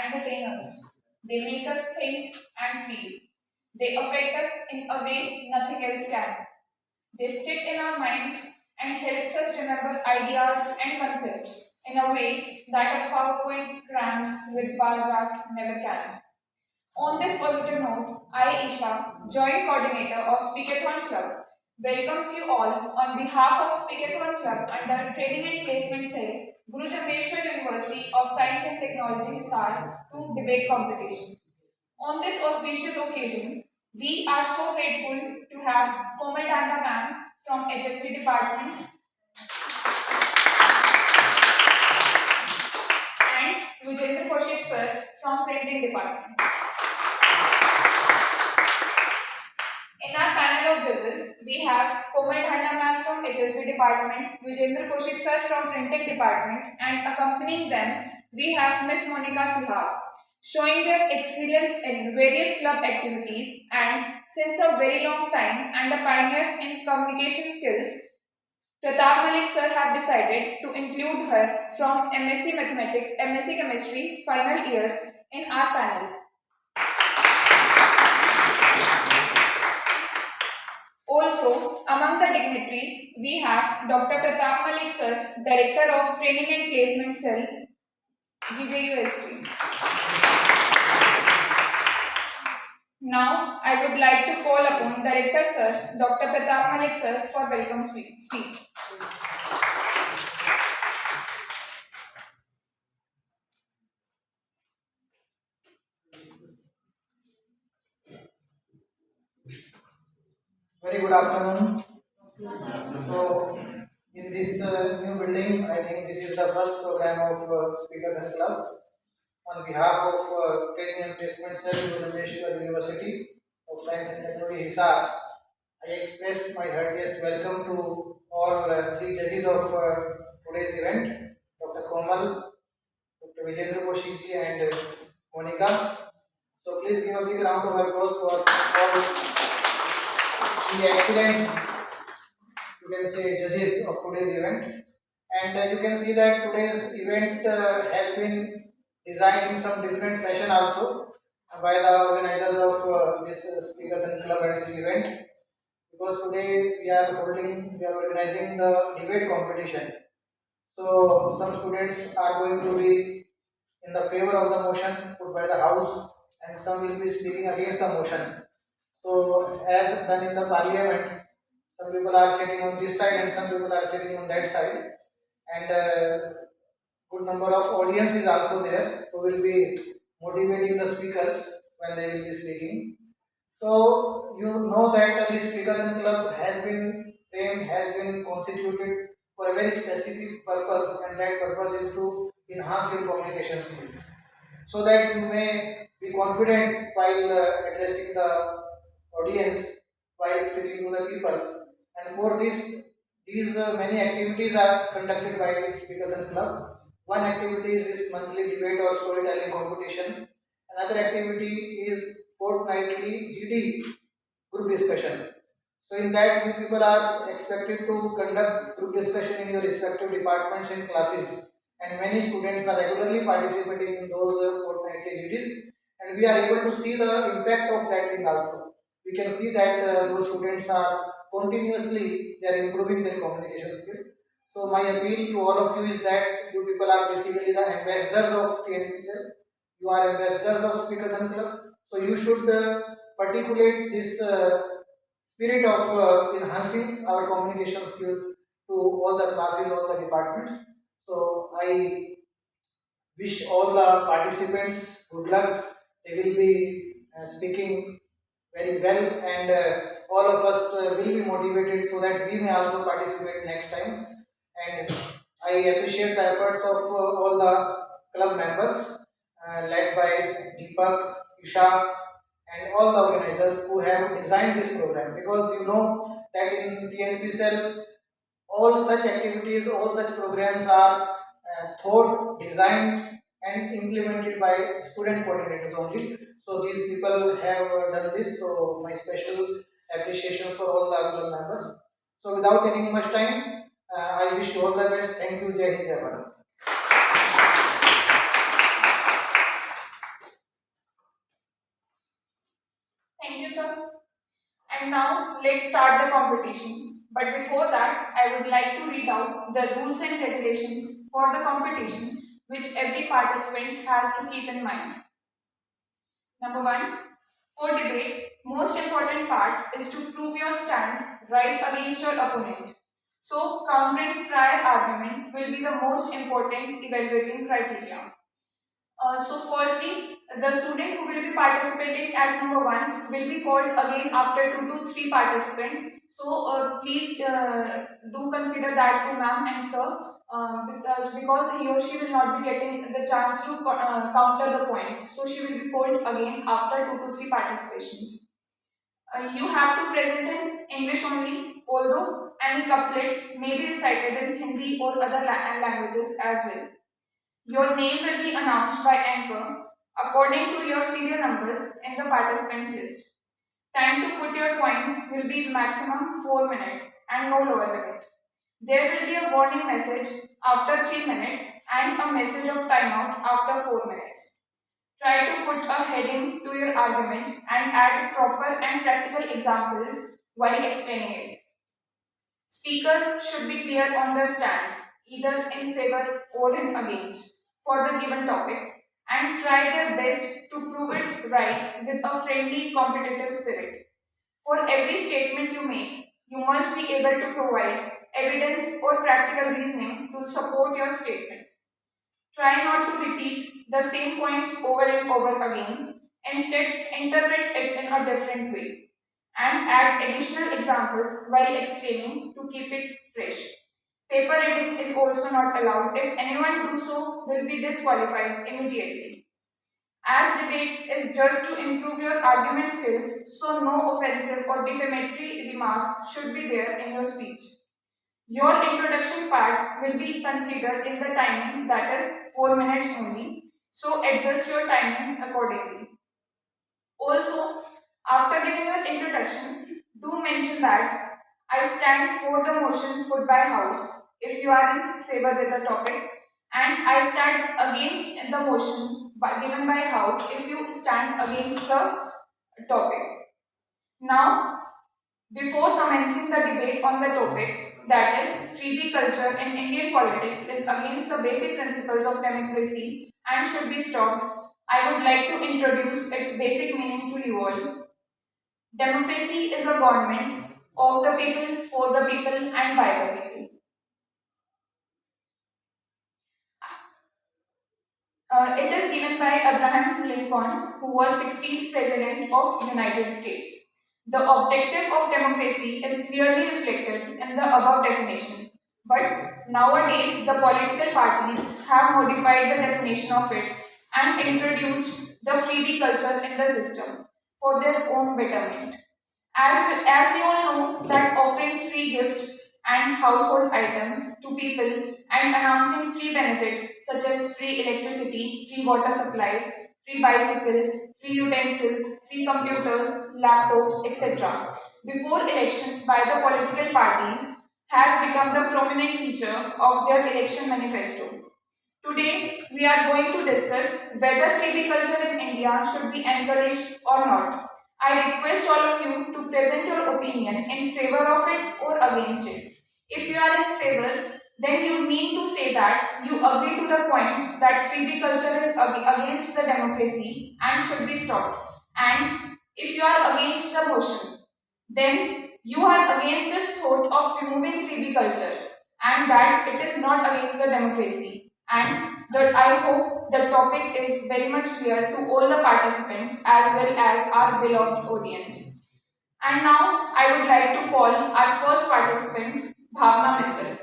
entertain us. They make us think and feel. They affect us in a way nothing else can. They stick in our minds and helps us remember ideas and concepts in a way that a PowerPoint crammed with paragraphs never can. On this positive note, I, Isha, Joint Coordinator of Speakathon Club, welcomes you all on behalf of Speakathon Club under Training and Placement Cell, Guru Jambeshwar University of Science and Technology Hisar to debate competition. On this auspicious occasion, we are so grateful to have Komal Danda ma'am from HSP department and Vijendra Kaushik sir from printing department. In our panel of judges, we have Komal Danda ma'am from HSP department, Vijendra Kaushik sir from printing department, and accompanying them, we have Miss Monica Sihar, showing their excellence in various club activities and since a very long time and a pioneer in communication skills, Pratap Malik sir have decided to include her from MSc Mathematics, MSc Chemistry final year in our panel. Also, among the dignitaries, we have Dr. Pratap Malik sir, Director of Training and Placement Cell, GJUS&T. Now, I would like to call upon Director Sir, Dr. Pratap Malik Sir for welcome speech. Very good afternoon. So, in this new building, I think this is the first program of Speakathon Club. On behalf of Training and Placement Cell, GJUS&T University of Science and Technology Hisar, I express my heartiest welcome to all three judges of today's event, Dr. Komal, Dr. Vijendra Kaushik ji and Monica. So please give a big round of applause for all the excellent, you can say, judges of today's event. And you can see that today's event has been designed in some different fashion also by the organizers of this Speakathon Club and this event. Because today we are organizing the debate competition. So some students are going to be in the favor of the motion put by the house, and some will be speaking against the motion. So as done in the parliament, some people are sitting on this side and some people are sitting on that side, and good number of audience is also there who will be motivating the speakers when they will be speaking. So you know that this Speakathon Club has been framed, has been constituted for a very specific purpose, and that purpose is to enhance your communication skills, so that you may be confident while addressing the audience, while speaking to the people. And for this, these many activities are conducted by Speakathon Club. One activity is this monthly debate or storytelling competition. Another activity is fortnightly GD group discussion. So in that, you people are expected to conduct group discussion in your respective departments and classes, and many students are regularly participating in those fortnightly GDs, and we are able to see the impact of that thing also. We can see that those students are continuously they are improving their communication skill. So my appeal to all of you is that you people are basically the ambassadors of TNPCL. You are ambassadors of Speakathon Club. So you should particulate this spirit of enhancing our communication skills to all the classes, all the departments. So I wish all the participants good luck. They will be speaking very well, and all of us will be motivated so that we may also participate next time. And I appreciate the efforts of all the club members led by Deepak, Isha, and all the organizers who have designed this program, because you know that in TNPCL all such activities, all such programs are thought, designed and implemented by student coordinators only. So these people have done this, so my special appreciation for all the club members. So without taking much time, I wish you all the best. Thank you. Jai Hind, Jai Bharat. sir. And now let's start the competition. But before that, I would like to read out the rules and regulations for the competition which every participant has to keep in mind. Number one, for debate, most important part is to prove your stand right against your opponent. So, countering prior argument will be the most important evaluating criteria. Firstly, the student who will be participating at number one will be called again after 2 to 3 participants. Please do consider that to ma'am and sir, because he or she will not be getting the chance to counter the points. So she will be called again after 2 to 3 participations. You have to present in English only, although any couplets may be recited in Hindi or other languages as well. Your name will be announced by anchor according to your serial numbers in the participants list. Time to put your points will be maximum 4 minutes and no lower limit. There will be a warning message after 3 minutes and a message of timeout after 4 minutes. Try to put a heading to your argument and add proper and practical examples while explaining it. Speakers should be clear on the stand, either in favor or in against, for the given topic, and try their best to prove it right with a friendly, competitive spirit. For every statement you make, you must be able to provide evidence or practical reasoning to support your statement. Try not to repeat the same points over and over again. Instead, interpret it in a different way and add additional examples while explaining to keep it fresh. Paper editing is also not allowed. If anyone do so, will be disqualified immediately. As debate is just to improve your argument skills, so no offensive or defamatory remarks should be there in your speech. Your introduction part will be considered in the timing, that is 4 minutes only, so adjust your timings accordingly. Also, after giving your introduction, do mention that I stand for the motion put by House if you are in favor with the topic, and I stand against the motion given by House if you stand against the topic. Now, before commencing the debate on the topic, that is, freebie culture in Indian politics is against the basic principles of democracy and should be stopped, I would like to introduce its basic meaning to you all. Democracy is a government of the people, for the people, and by the people. It is given by Abraham Lincoln, who was 16th President of United States. The objective of democracy is clearly reflected in the above definition, but nowadays the political parties have modified the definition of it and introduced the freebie culture in the system for their own betterment. As we all know that offering free gifts and household items to people and announcing free benefits such as free electricity, free water supplies, free bicycles, free utensils, free computers, laptops, etc. before elections by the political parties has become the prominent feature of their election manifesto. Today, we are going to discuss whether freebie culture in India should be encouraged or not. I request all of you to present your opinion in favor of it or against it. If you are in favor, then you mean to say that you agree to the point that freebie culture is against the democracy and should be stopped. And if you are against the motion, then you are against this thought of removing freebie culture and that it is not against the democracy. And that I hope the topic is very much clear to all the participants as well as our beloved audience. And now I would like to call our first participant, Bhavna Mittal.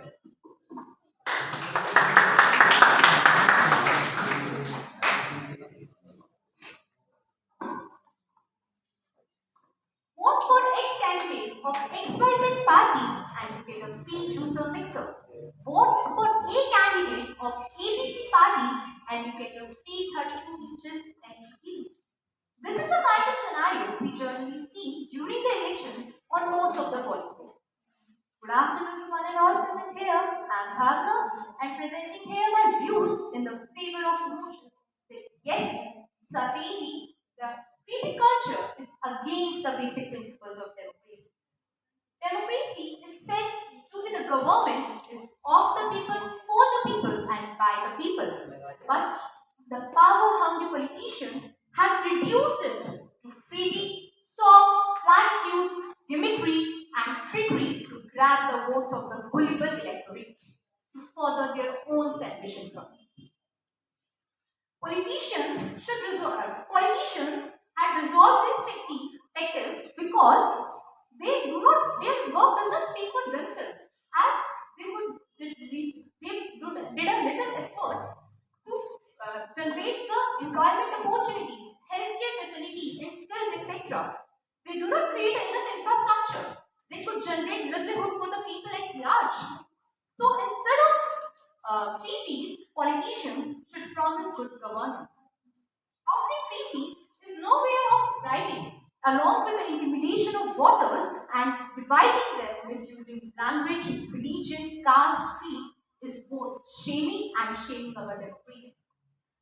Vote for X candidate of XYZ party and get a free juicer mixer. Vote for A candidate of ABC party and you get a free 32 inches LED. This is the kind of scenario we generally see during the elections on most of the politics. Good afternoon to one and all present here. I am Bhavna and presenting here my views in the favor of motion. Yes, certainly the freebie culture is against against the basic principles of democracy. Democracy is said to be the government is of the people, for the people, and by the people. But the power-hungry politicians have reduced it to freely songs, platitude, gimmickry, and trickery to grab the votes of the gullible electorate to further their own selfish interests. Politicians had resolved these tactics because their work does not speak for themselves, as they would did a little efforts to generate the employment opportunities, healthcare facilities, and skills, etc. They do not create enough infrastructure. They could generate livelihood for the people at large. So instead of freebies, politicians should promise good governance. Offering freebie is no way of bribing, along with the intimidation of voters and dividing them misusing language, religion, caste, creed is both shaming and shaming our democracy.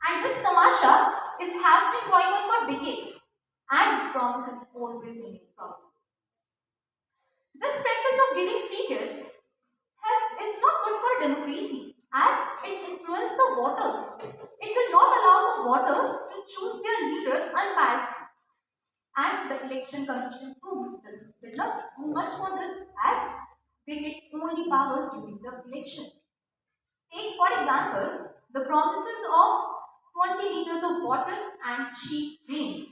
And this tamasha has been going on for decades and promises always remain promises. This practice of giving free gifts is not good for democracy as it influences the voters. It will not allow the voters to choose their leader unbiased. And the election commission too will not do much for this as they get only powers during the election. Take for example the promises of 20 liters of water and cheap grains.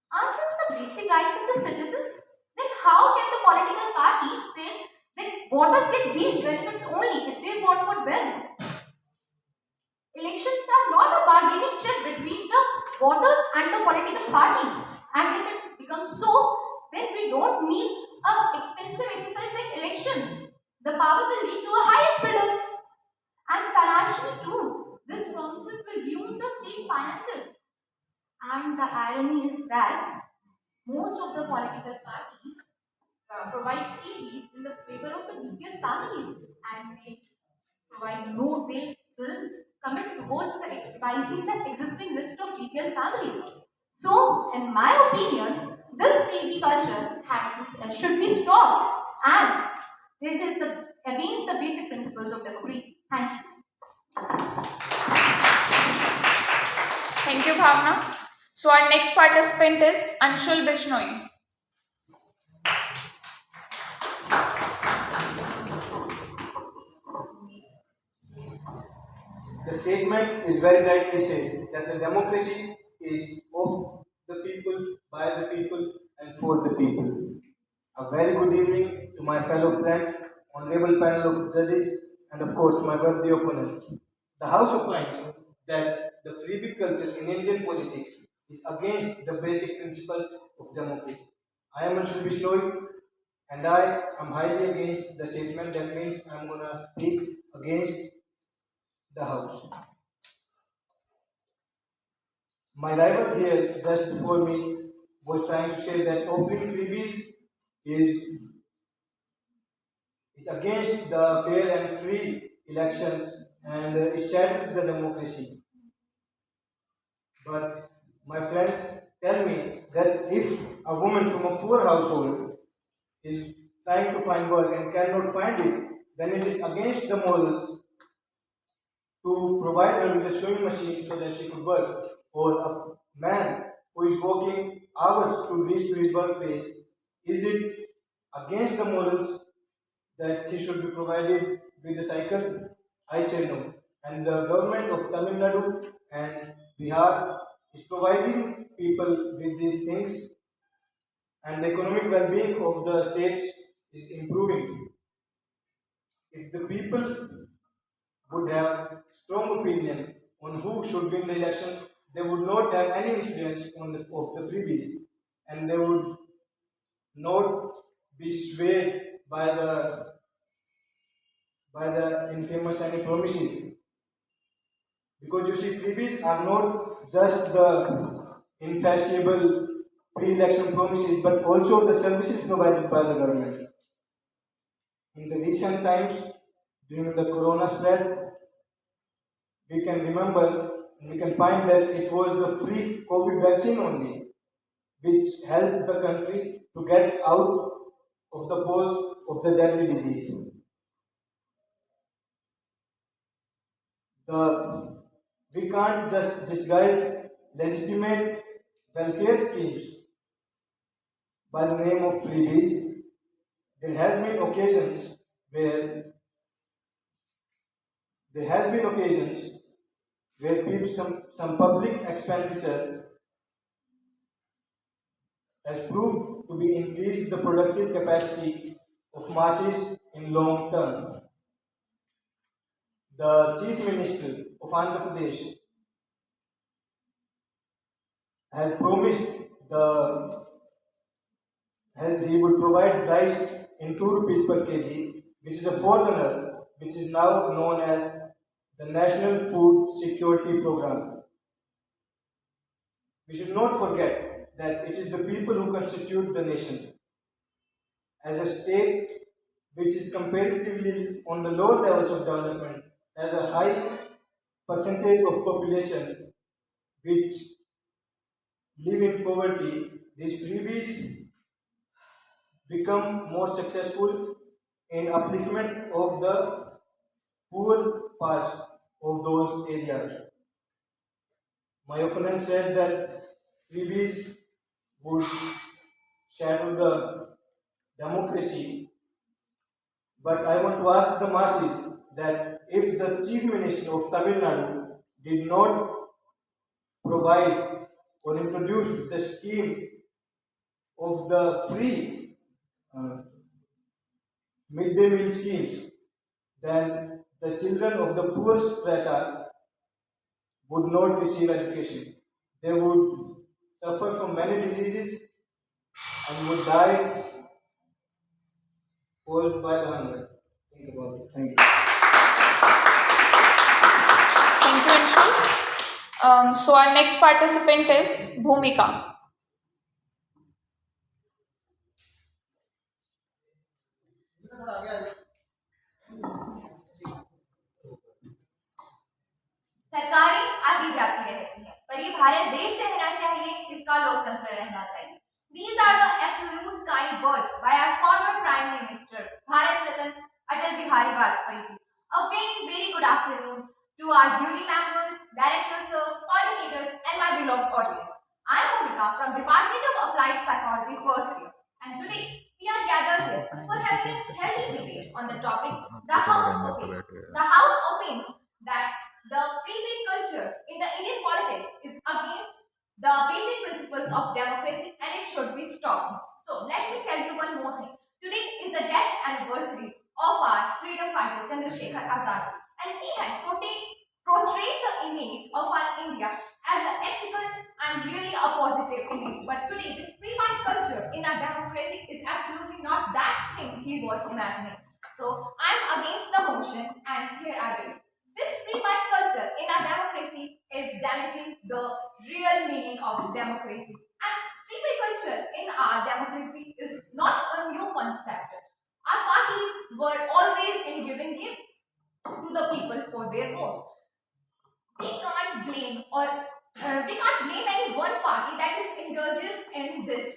Aren't these the basic rights of the citizens? Then how can the political parties say that voters get these benefits only if they vote for them? Elections are not a bargaining chip between the voters and the political parties. And if it becomes so, then we don't need an expensive exercise like elections. The power will lead to a highest bidder. And financially too, these promises will ruin the state finances. And the irony is that most of the political parties provide freebies in the favor of the BPL families, and they will commit towards the revising the existing list of BPL families. So, in my opinion, this freebie culture should be stopped, and it is against the basic principles of democracy. Thank you. Thank you, Bhavna. So our next participant is Anshul Bishnoi. The statement is very rightly said that the democracy is of the people, by the people, and for the people. A very good evening to my fellow friends, honorable panel of judges, and of course my worthy opponents. The House opines that the freebie culture in Indian politics is against the basic principles of democracy. I am Anshul Bishnoi, and I am highly against the statement. That means I am gonna speak against the House. My rival here, just before me, was trying to say that offering freebies is, is against the fair and free elections and it shatters the democracy. But my friends tell me that if a woman from a poor household is trying to find work and cannot find it, then is it against the morals to provide her with a sewing machine so that she could work? Or a man who is working hours to reach to his workplace, is it against the morals that he should be provided with a cycle? I say no. And the government of Tamil Nadu and Bihar is providing people with these things, and the economic well-being of the states is improving. If the people would have strong opinion on who should win the election, they would not have any influence on of the freebies, and they would not be swayed by the infamous any promises. Because you see, freebies are not just the infashionable pre-election promises, but also the services provided by the government. In the recent times, during the corona spread, we can remember and we can find that it was the free COVID vaccine only. which help the country to get out of the pose of the deadly disease. The, we can't just disguise legitimate welfare schemes by the name of freebies. There has been occasions where there has been occasions where people, some public expenditure has proved to be increased the productive capacity of masses in long term. The Chief Minister of Andhra Pradesh has promised the he would provide rice in 2 rupees per kg, which is a foreigner, which is now known as the National Food Security Program. We should not forget that it is the people who constitute the nation. As a state which is comparatively on the low levels of development, has a high percentage of population which live in poverty, these freebies become more successful in upliftment of the poor parts of those areas. My opponent said that freebies would shadow the democracy, but I want to ask the masses that if the Chief Minister of Tamil Nadu did not provide or introduce the scheme of the free uh, midday meal schemes, then the children of the poor strata would not receive education. They would suffer from many diseases and would die caused by the hunger. Think about it. Thank you. Thank you, Anshul. So our next participant is Bhumika. सरकारें आगे जाती रहती हैं, पर ये भारत देश रहना चाहिए, इसका लोकतंत्र रहना चाहिए. These are the absolute kind words by our former Prime Minister, Bharat Ratan Atal Bihari Vajpayee ji. A very, very good afternoon to our jury members, directors, coordinators, and my beloved audience. I am Bhumika from Department of Applied Psychology, first year, and today we are gathered here for having a healthy debate on the topic the House opens. The House opens that the free culture in the Indian politics is against the basic principles of democracy and it should be stopped. So let me tell you one more thing. Today is the death anniversary of our freedom fighter Chandrasekhar Azad, and he had portrayed the image of our India as an ethical and really a positive image. But today, this free mind culture in our democracy is absolutely not that thing he was imagining. So I'm against the motion, and here I will. This free mind culture in our democracy is damaging the real meaning of democracy. And free mind culture in our democracy is not a new concept. Our parties were always in giving gifts to the people for their vote. We can't blame any one party that is indulges in this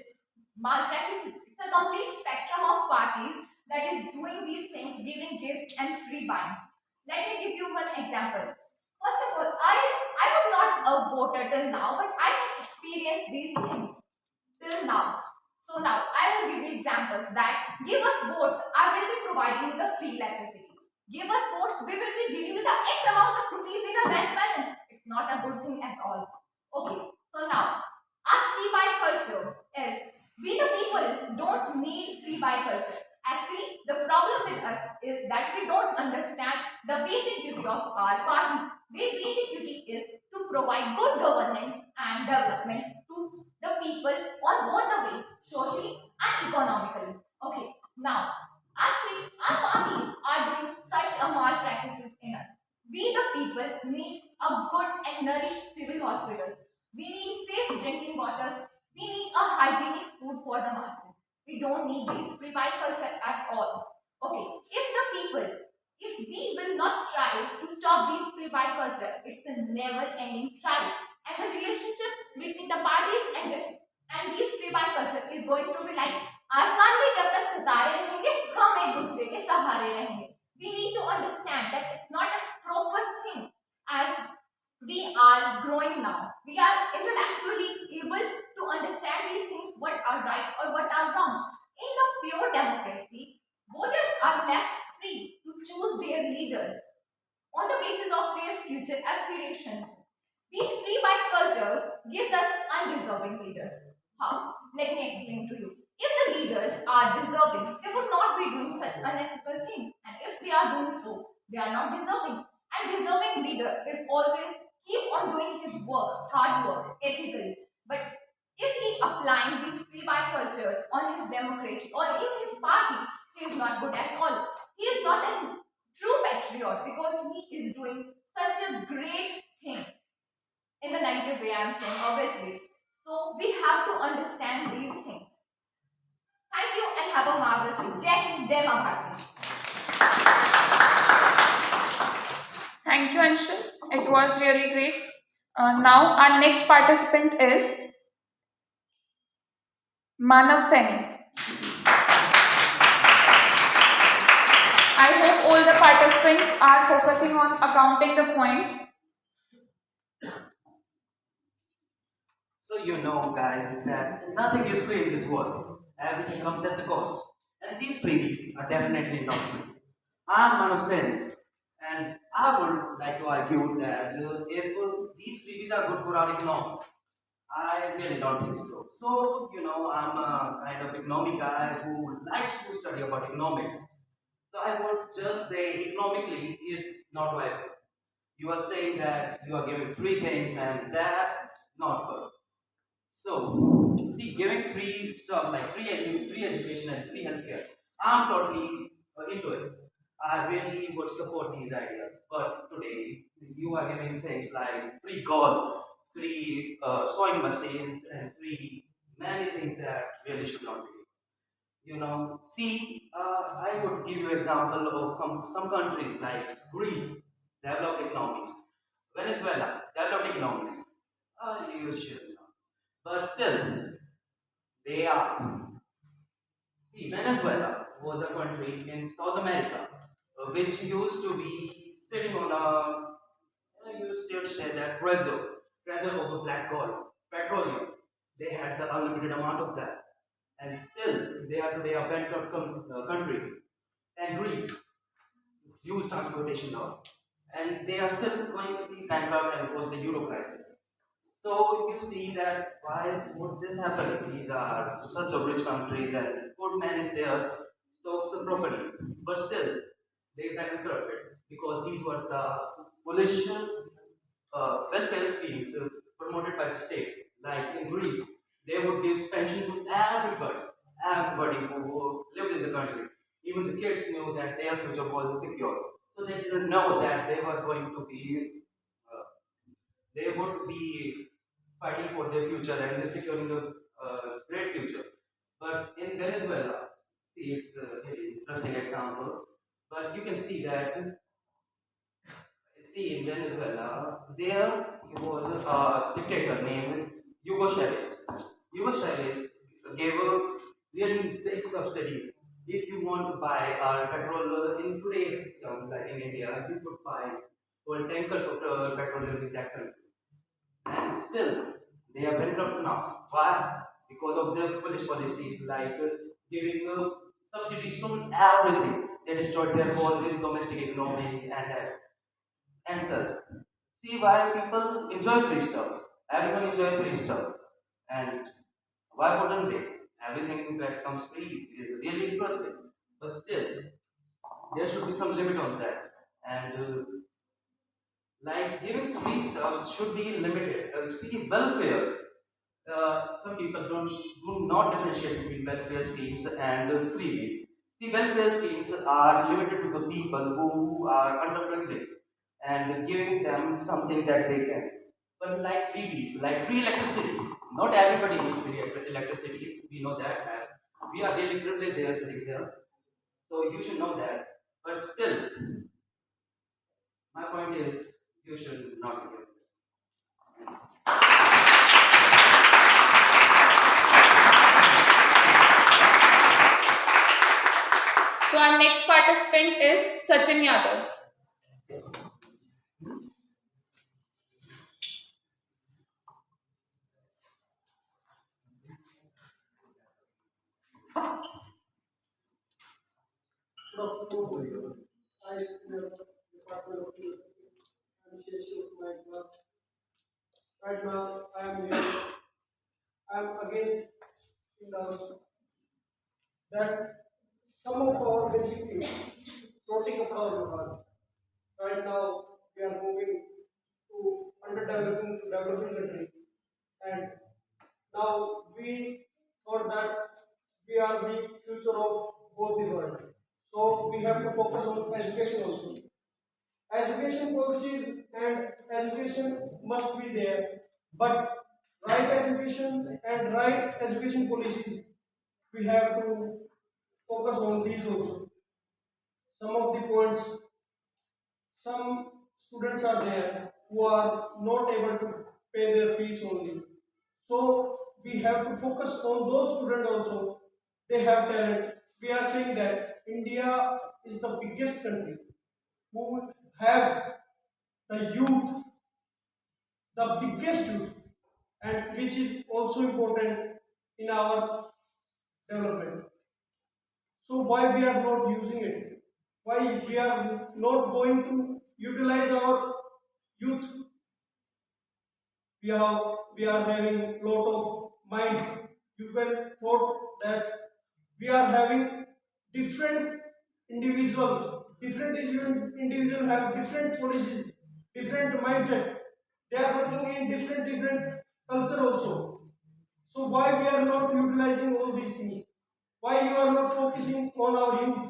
malpractice. It's a complete spectrum of parties that is doing these things, giving gifts and free buying. Let me give you one example. First of all, I was not a voter till now, but I have experienced these things till now. So now I will give you examples that give us votes, I will be providing you the free electricity. Give us votes, we will be giving you the X amount of rupees in a bank balance. It's not a good thing at all. Okay, so now our free buy culture is we the people don't need free buy culture. Actually, the problem with us is that we don't understand the basic duty of our parties. Their basic duty is to provide good governance and development to the people on both the ways, socially and economically. Okay, now our parties are doing such a malpractices in us. We the people need a good and nourished civil hospitals. We need safe drinking waters. We need a hygienic food for the masses. We don't need this private culture at all. Okay, if we will not try to stop this private culture, it's a never-ending try. And the relationship between the parties and these are intellectually able to understand these things, what are right or what are wrong. In a pure democracy, voters are left free to choose their leaders on the basis of their future aspirations. These free bike cultures gives us undeserving leaders. How? Let me explain to you. If the leaders are deserving, they would not be doing such unethical things. And if they are doing so, they are not deserving. And deserving leader is always keep on doing his work, hard work, ethically. But if he applying these free bike cultures on his democracy or in his party, he is not good at all. He is not a true patriot because he is doing such a great thing in the negative way, I'm saying, obviously. So we have to understand these things. Thank you and have a marvelous week. Jai Hind, Jai Maa Bharati. Thank you, Anshul. It was really great. Now, our next participant is Manav Seni. I hope all the participants are focusing on accounting the points. So you know, guys, that nothing is free in this world. Everything comes at the cost. And these freebies are definitely not free. I'm Manav Sen, and I would like to argue that if these freebies are good for our economy, I really don't think so. So, you know, I'm a kind of economic guy who likes to study about economics. So I would just say economically it's not viable. You are saying that you are giving free things and that not good. So, see, giving free stuff like free education and free healthcare, I'm totally into it. I really would support these ideas. But today, you are giving things like free golf, free sewing machines, and free many things that really should not be. You know, see, I would give you example of some countries like Greece, developed economies, Venezuela, developed economies. You should know. But still, they are. See, Venezuela was a country in South America which used to be sitting on you still say that treasure of a black gold, petroleum. They had the unlimited amount of that. And still, they are today a bankrupt country. And Greece, huge transportation now. And they are still going to be bankrupt and cause the euro crisis. So you see that why would this happen? These are such a rich countries and could manage their stocks properly, but still they bankrupted because these were the foolish welfare schemes promoted by the state. Like in Greece, they would give pension to everybody who lived in the country. Even the kids knew that their future was secure, so they didn't know that they were going to be uh, they would be fighting for their future and securing a great future. But in Venezuela, see, it's a really interesting example. But you can see that, see, in Venezuela, there was a dictator named Hugo Chavez. Hugo Chavez gave a really big subsidies. If you want to buy petrol in today's like in India, you could buy whole tankers of petrol in that country. And still they are bankrupt now. Why? Because of their foolish policies like giving subsidies on everything. They destroyed their whole domestic economy and such. See why people enjoy free stuff. Everyone enjoy free stuff. And why wouldn't they? Everything that comes free is really interesting. But still, there should be some limit on that. And like giving free stuff should be limited. See, welfares. Some people do not differentiate between welfare schemes and freebies. See, welfare schemes are limited to the people who are underprivileged and giving them something that they can. But like freebies, like free electricity, not everybody needs free electricity. We know that. We are really privileged here sitting here, so you should know that. But still, my point is, you should not be given. So, our next participant is Sachin Yadav. I in the Department of Administration of my class. Right now, I am here. I am against in the that some of our basic things, floating up our Nepal. Right now, we are moving to underdeveloping to developing country, and now we thought that we are the future of both the world. So we have to focus on education also. Education policies and education must be there, but right education and right education policies, we have to focus on these also. Some of the points, some students are there who are not able to pay their fees only. So we have to focus on those students also. They have talent. We are saying that India is the biggest country who have the youth, the biggest youth, and which is also important in our development. So why we are not using it? Why we are not going to utilize our youth? We are having lot of mind. You can thought that we are having different individual have different policies, different mindset. They are working in different culture also. So why we are not utilizing all these things? Why you are not focusing on our youth?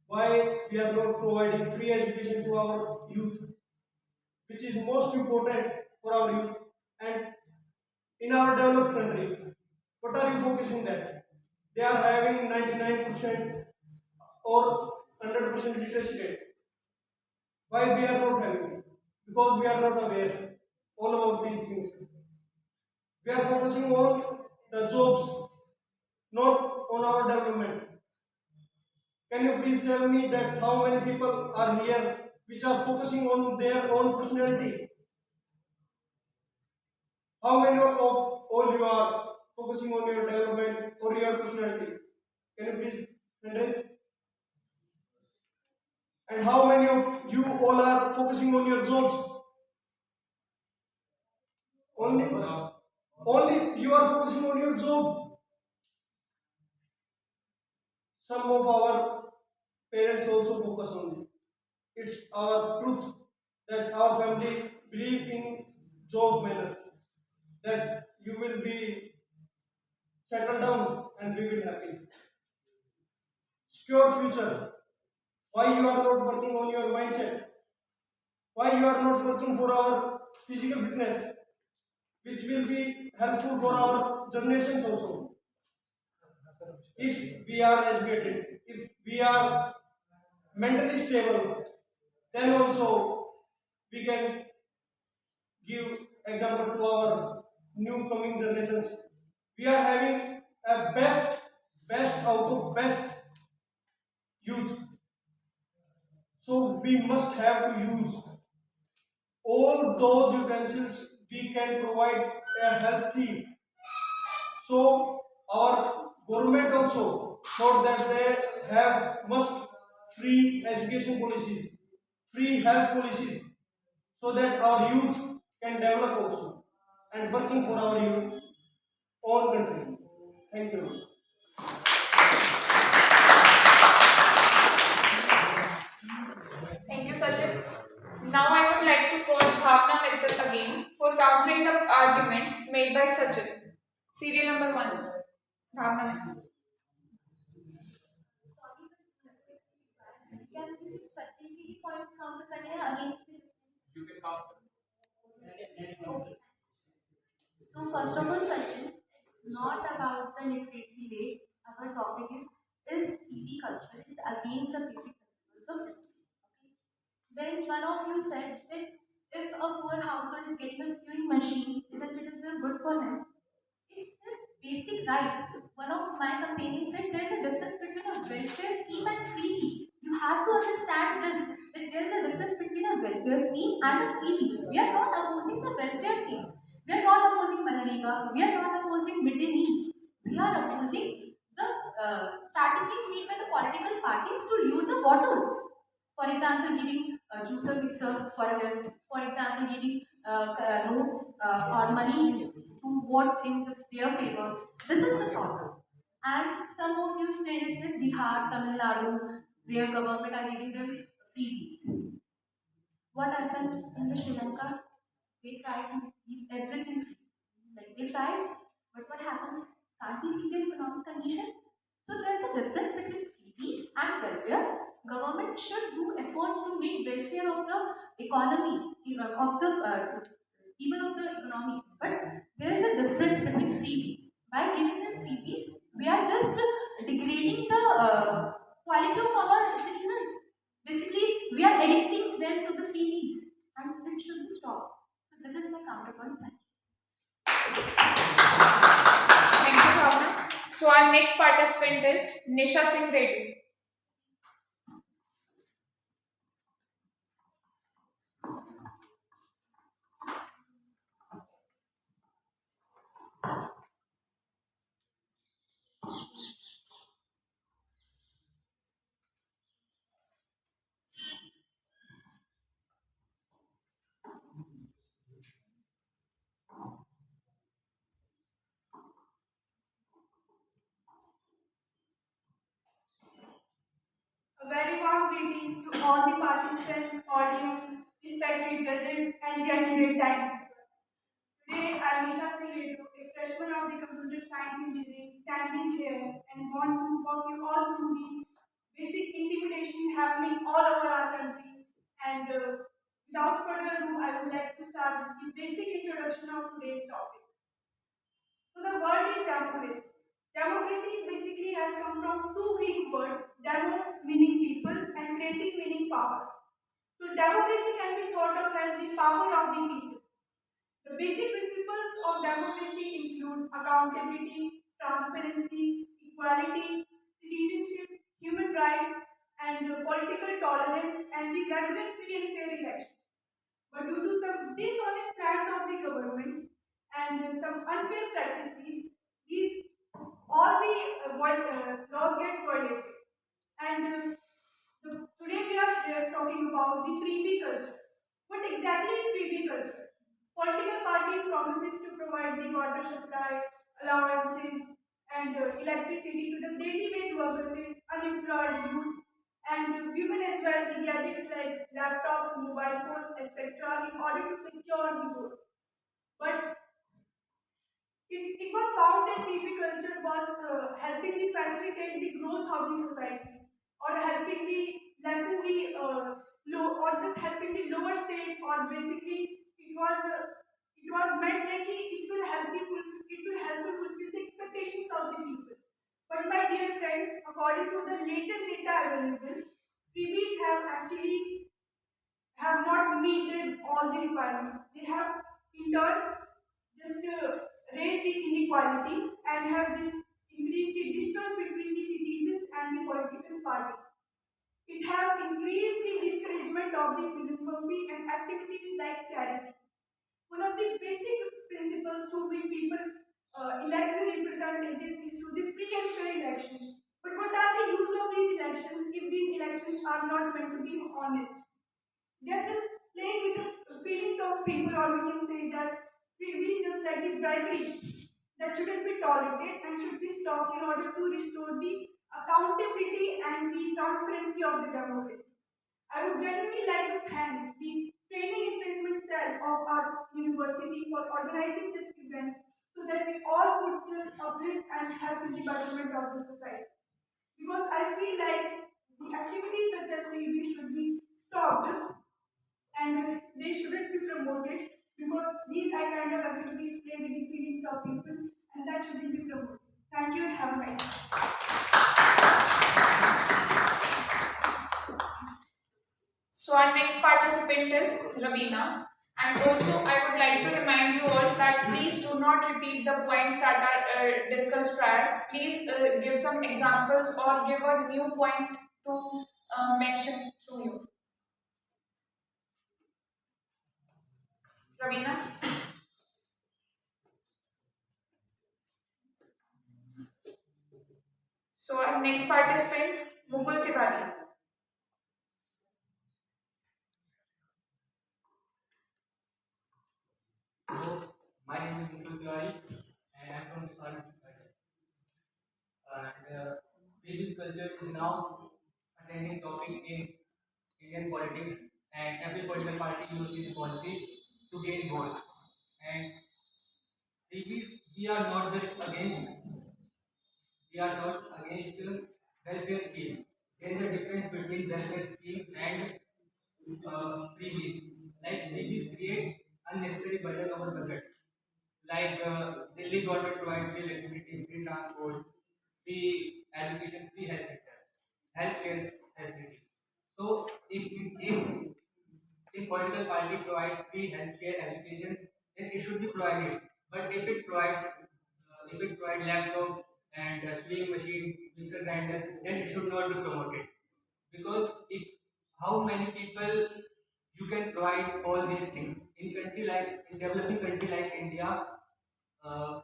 Why we are not providing free education to our youth, which is most important for our youth and in our developed country? What are you focusing that? They are having 99% or 100% literacy rate. Why we are not having? Because we are not aware all about these things. We are focusing on the jobs, not on our development. Can you please tell me that how many people are here which are focusing on their own personality? How many of all you are focusing on your development or your personality? Can you please raise? And how many of you all are focusing on your jobs? Only you are focusing on your job. Some of our parents also focus on it. It's our truth that our family believe in job manner, that you will be settled down and we will happy. Secure future. Why you are not working on your mindset? Why you are not working for our physical fitness, which will be helpful for our generations also? If we are educated, if we are mentally stable, then also we can give example to our new coming generations. We are having a best out of best youth. So we must have to use all those utensils we can provide a healthy. So our government also thought that they have must free education policies, free health policies, so that our youth can develop also and working for our youth, own country. Thank you. Thank you, Sachin. Now I would like to call Bhavna Mittal again for countering the arguments made by Sachin. Serial number 1. Bhavna Mittal. क्या मुझे सिर्फ सचिन के ही points count करने हैं against में? Okay. So first of all, Sachin, it's not about the literacy rate. Our topic is EV culture is against the basic principles of literacy. Okay. Then one of you said that if a poor household is getting a sewing machine, isn't it is good for him? It's this basic right. One of my companions said there's a difference between a welfare scheme and freebie. You have to understand this that there is a difference between a welfare scheme and a freebie. We are not opposing the welfare schemes. We are not opposing Manarega. We are not opposing midday meals. We are opposing the strategies made by the political parties to lure the voters. For example, giving juicer mixer for for example, giving notes or money to vote in their favor. This is the problem. And some of you said it with Bihar, Tamil Nadu, their government are giving them freebies. What happened in the Sri Lanka? They tried to keep everything free. Like they tried, but what happens? Can't we see the economic condition? So there is a difference between freebies and welfare. Government should do efforts to make welfare of the economy, even of the economy. But there is a difference between freebie. By giving them freebies, we are just degrading the quality of our citizens. Basically, we are addicting them to the freebies, and it should be stopped. So this is my counterpoint. Thank you, Bhavna. So our next participant is Nisha Singh Reddy. A very warm greetings to all the participants, audience, respected judges, and the candidate time. Today, I am Nisha Singh, a freshman of the Computer Science Engineering, standing here and want to walk you all through the basic intimidation happening all over our country. And without further ado, I would like to start with the basic introduction of today's topic. So the word is democracy. Democracy is basically has come from two Greek words, demo meaning people and cracy meaning power. So democracy can be thought of as the power of the people. The basic principles of democracy include accountability, transparency, equality, citizenship, human rights, and political tolerance, and the regular free and fair elections. But due to some dishonest plans of the government and some unfair practices, these all the laws gets violated. And today we are here talking about the freebie culture. What exactly is freebie culture? Political parties promises to provide the water supply, allowances, and electricity to the daily wage workers, unemployed youth, and women as well, the gadgets like laptops, mobile phones, etc., in order to secure the vote. But it was found that TB culture was helping the facilitate the growth of the society, or helping the lessen the low, or just helping the lower states, or basically it was meant like it will help it will help to fulfill the expectations of the people. But my dear friends, according to the latest data available, freebies have not met all the requirements. They have in turn just raised the inequality and have increased the distance between the citizens and the political parties. It has increased the discouragement of the philanthropy and activities like charity. One of the basic principles through which people elect the representatives is through the free and fair elections. But what are the use of these elections if these elections are not meant to be honest? They are just playing with the feelings of people, or we can say that we just like the bribery that shouldn't be tolerated and should be stopped in order to restore the accountability and the transparency of the democracy. I would genuinely like to thank the training and placement cell of our university for organizing such events so that we all could just uplift and help in the betterment of the society. Because I feel like the activities such as we should be stopped and they shouldn't be promoted because these are kind of activities play with the feelings of people and that shouldn't be promoted. Thank you and have a nice day. So our next participant is Ravina. And also I would like to remind you all that please do not repeat the points that are discussed prior. Please give some examples or give a new point to mention to you. Ravina? So our next participant, Mukul Tiwari. Hello, my name is Nikhil Tiwari and I'm from the Army. And Philippines culture is now a trending topic in Indian politics, and every political party uses this policy to gain votes. And Philippines, we are not against welfare scheme. There is a difference between welfare scheme and freebies. Like freebies create unnecessary burden over budget. Like Delhi government provides free electricity, free transport, free education, free health sector, healthcare facility. So if political party provides free healthcare education, then it should be provided. But if it provides laptop and sewing machine, mixer grinder, then it should not be promoted. Because if how many people you can provide all these things in developing country like India, uh,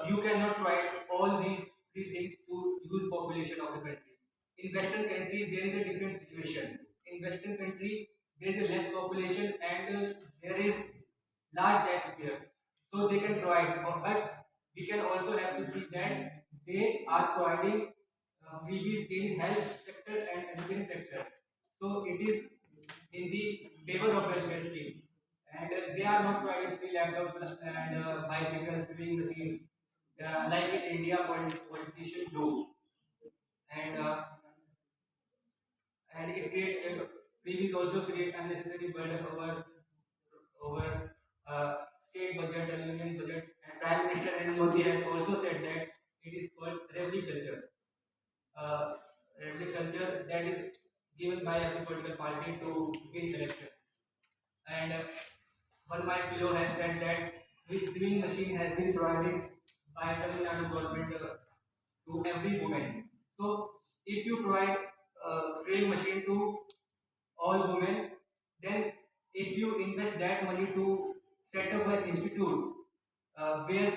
you cannot provide all these three things to huge population of the country. In Western country, there is a different situation. In Western country, there is a less population and there is large taxpayers, so they can provide. But we can also have to see that they are providing freebies in health sector and education sector. So it is in the favor of welfare scheme, and they are not providing free laptops and bicycles, sewing machines, like in India politicians do, and it creates freebies also create unnecessary burden over state budget and union budget. And Prime Minister Narendra Modi has also said that it is called revenue culture. Uh, Revenue culture that is given by every political party to win election. And one my fellow has said that this sewing machine has been provided by Tamil Nadu government to every woman. So if you provide sewing machine to all women, then if you invest that money to set up an institute where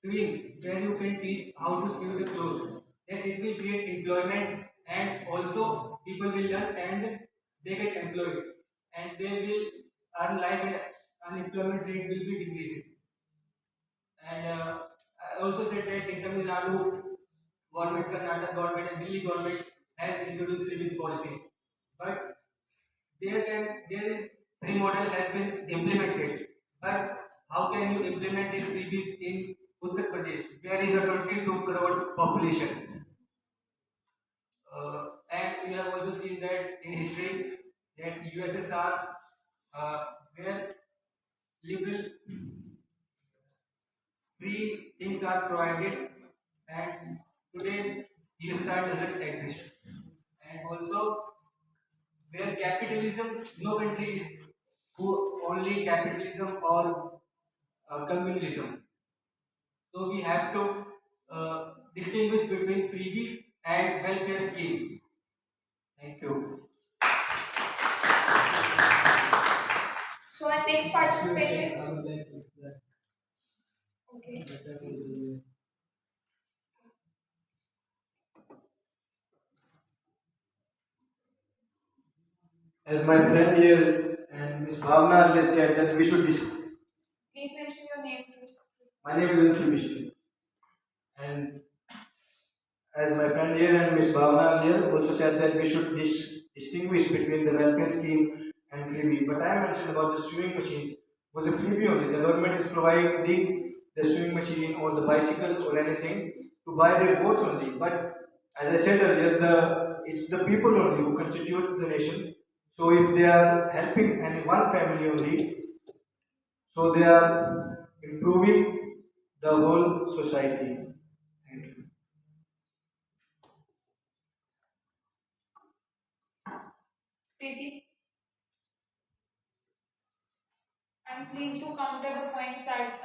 where you can teach how to sew the clothes, then it will create employment and also people will learn and they get employed and they will earn life and unemployment rate will be decreasing. And I also said that in Tamil Nadu, government, Karnataka government, and Delhi government has introduced this policy. But there is free model has been implemented. But how can you implement this freebies in Uttar Pradesh, where is a 22 crore population? And we have also seen that in history that USSR, where liberal free things are provided, and today USSR doesn't exist. And also where capitalism, no country is who only capitalism or communalism. So we have to distinguish between freebies and welfare scheme. Thank you. So our next participant is okay. As my friend here and Miss Bhavna earlier said that we should Please mention your name too. my name is Anshu Mishra. And as my friend here and Miss Bhavna earlier also said that we should distinguish between the welfare scheme and freebie. But I mentioned about the sewing machine was a freebie only. The government is providing the sewing machine or the bicycle or anything to buy their votes only. But as I said earlier, it's the people only who constitute the nation. So if they are helping any one family only, so they are improving the whole society. Thank you. Preeti. And please do counter the points that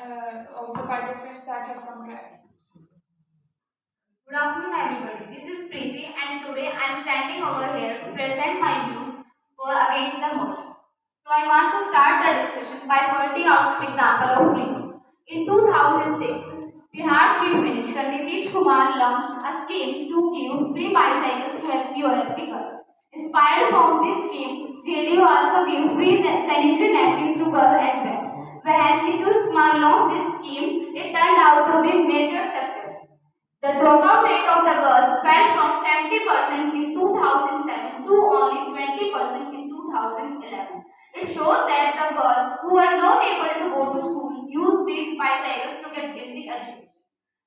of the participants that have come right. Good afternoon, everybody. This is Preeti, and today I am standing over here to present my views for against the motion. So I want to start the discussion by pointing out some example of freedom. In 2006, we had Chief Minister Minister Nitish Kumar launched a scheme to give free bicycles to SC/ST girls. Inspired from this scheme, JDU also gave free sanitary napkins to girls as well. When Nitish Kumar launched this scheme, it turned out to be major success. The dropout rate of the girls fell from 70% in 2007 to only 20% in 2011. It shows that the girls who are not able to go to school use these bicycles to get basic education.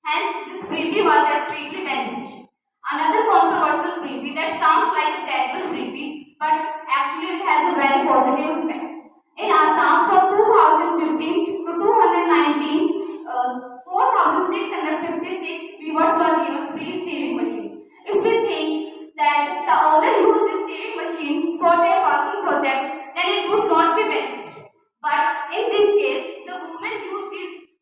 Hence, this freebie was extremely beneficial. Another controversial freebie that sounds like a terrible freebie, but actually it has a very positive impact. In Assam, from 2015 to 2019, 4,656 viewers were given free sewing machines. If we think that the owner used this sewing machine for their personal project, then it would not be beneficial. But in this case, the women used this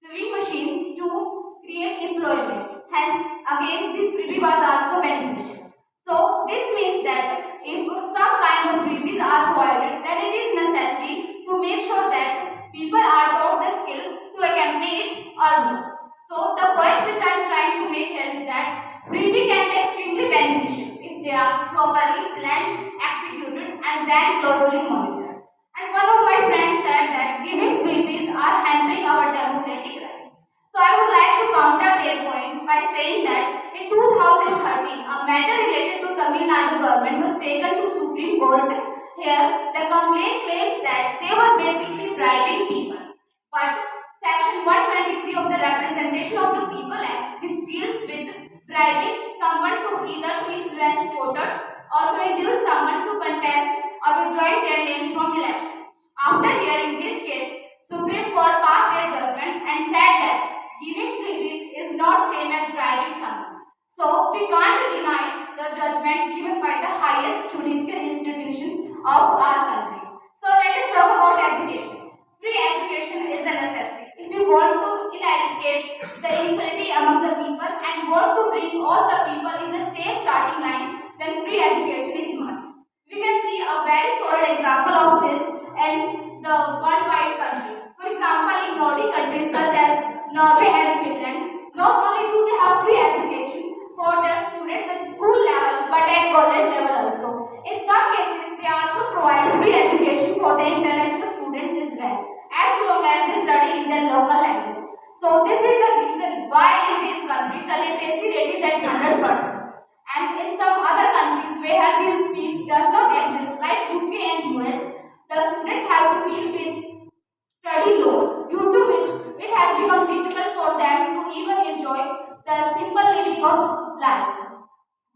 sewing machine to create employment. Hence, again, this freebie was also beneficial. So, this means that if some kind of freebies are provided, then it is necessary to make sure that people are taught the skill to accompany it or not. So, the point which I am trying to make here is that freebie can be extremely beneficial if they are properly planned, executed, and then closely monitored. And one of my friends said that giving freebies are hampering our democratic rights. So I would like to counter their point by saying that in 2013, a matter related to Tamil Nadu government was taken to Supreme Court. Here, the complaint claims that they were basically bribing people. But Section 123 of the Representation of the People Act, which deals with bribing someone to either to influence voters or to induce someone to contest or withdrawing their names from election. After hearing this case, Supreme Court passed their judgment and said that giving freebies is not same as bribing someone. So we can't deny the judgment given by the highest judicial institution of our country. So let us talk about education. Free education is a necessity. If we want to eradicate the inequality among the people and want to bring all the people in the same starting line, then free education is must. We can see a very solid example of this in the worldwide countries. For example, in Nordic countries such as Norway and Finland, not only do they have free education for their students at school level but at college level also. In some cases, they also provide free education for the international students as well, as long as they study in their local language. So this is the reason why in this country the literacy rate is at 100%. And in some other countries where this speech does not exist, like UK and US, the students have to deal with study loans, due to which it has become difficult for them to even enjoy the simple living of life.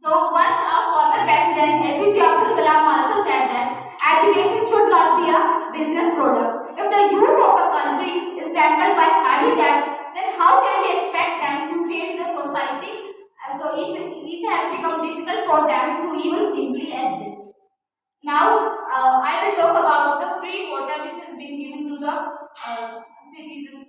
So once a former president APJ Abdul Kalam also said that education should not be a business product. If the youth of a country is stampled by heavy debt, then how can we expect them to change the society? So it has become difficult for them to even simply exist. Now, I will talk about the free water which has been given to the citizens.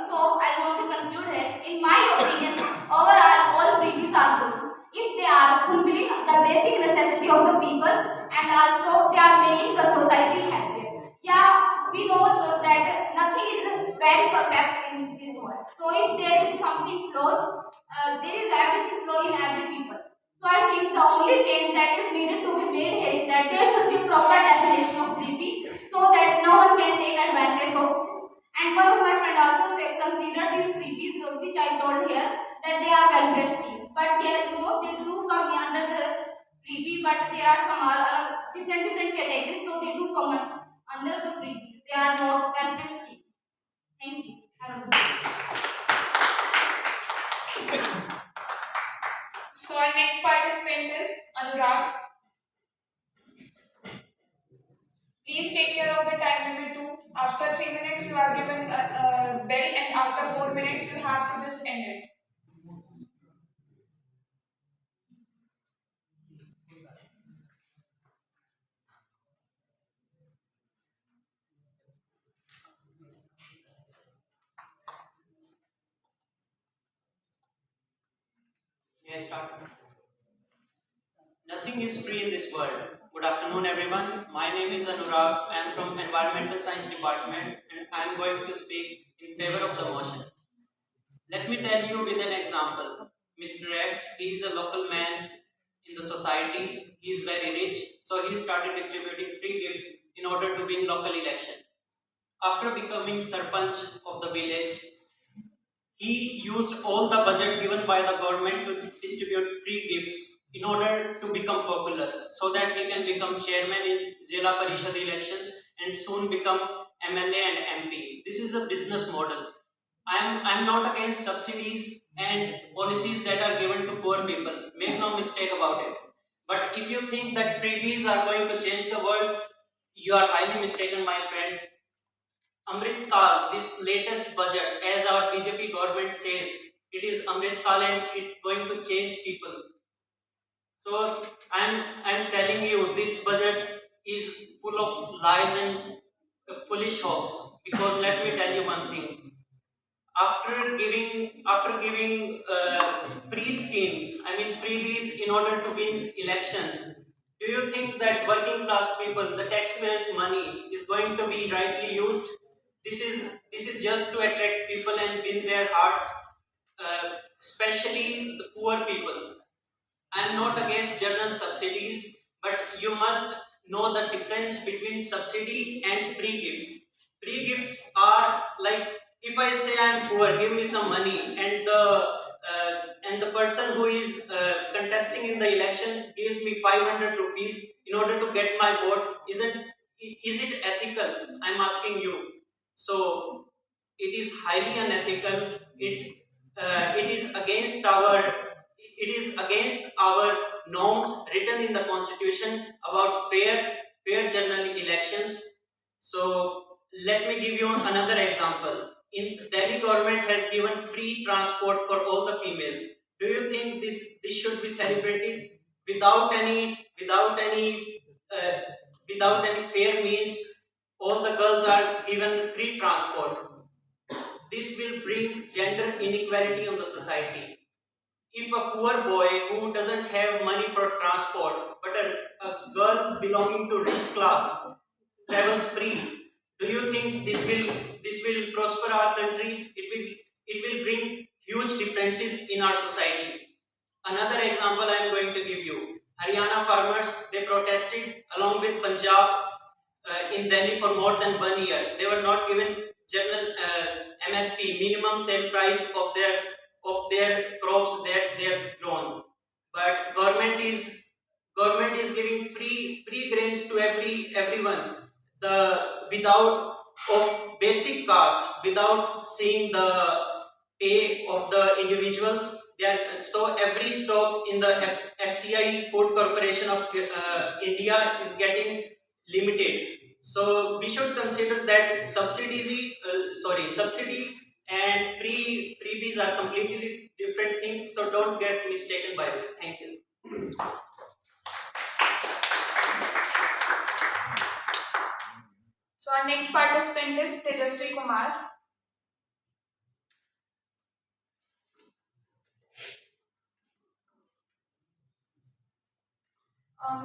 So, I want to conclude here. In my opinion, overall, all freebies are good if they are fulfilling the basic necessity of the people and also they are making the society happier. Yeah, we know that nothing is very perfect in this world. So, if there is something flaws, there is everything flaw in every people. So I think the only change that is needed to be made here is that there should be proper definition of freebie so that no one can take advantage of this. And one of my friends also said consider these freebies which I told here that they are welfare schemes. But here no, they do come under the freebie, but there are some different categories, so they do come under the freebies. They are not welfare schemes. Thank you. Have a good day. So our next participant is Anurag. Please take care of the time limit too. After 3 minutes you are given a bell and after 4 minutes you have to just end it. Yes, start. Nothing is free in this world. Good afternoon, everyone. My name is Anurag. I am from Environmental Science Department and I am going to speak in favor of the motion. Let me tell you with an example. Mr. X, he is a local man in the society. He is very rich, so he started distributing free gifts in order to win local election. After becoming Sarpanch of the village, he used all the budget given by the government to distribute free gifts in order to become popular, so that he can become chairman in Zilla Parishad elections and soon become MLA and MP. This is a business model. I'm not against subsidies and policies that are given to poor people. Make no mistake about it. But if you think that freebies are going to change the world, you are highly mistaken, my friend. Amrit Kal, this latest budget, as our BJP government says, it is Amrit Kal and it's going to change people. So I'm telling you, this budget is full of lies and foolish hopes. Because let me tell you one thing: after giving free schemes, I mean freebies in order to win elections, do you think that working class people, the taxpayers' money, is going to be rightly used? This is just to attract people and win their hearts, especially the poor people. I am not against general subsidies, but you must know the difference between subsidy and free gifts. Free gifts are like, if I say I am poor, give me some money, and the person who is contesting in the election gives me 500 rupees in order to get my vote. Is it ethical? I am asking you. So it is highly unethical. It is against our norms written in the constitution about fair general elections. So let me give you another example. In Delhi, government has given free transport for all the females. Do you think this should be celebrated without uh, any fair means? All the girls are given free transport. This will bring gender inequality on the society. If a poor boy who doesn't have money for transport, but a girl belonging to rich class travels free, do you think this will prosper our country? It will bring huge differences in our society. Another example I am going to give you. Haryana farmers, they protested along with Punjab in Delhi for more than 1 year. They were not given general MSP, minimum sale price of their crops that they have grown. But government is giving free grains to everyone. Without of basic cost, without seeing the pay of the individuals. So every stock in the FCI Food Corporation of India is getting limited. So we should consider that subsidy and freebies are completely different things. So don't get mistaken by this. Thank you. So our next participant is Tejasvi Kumar.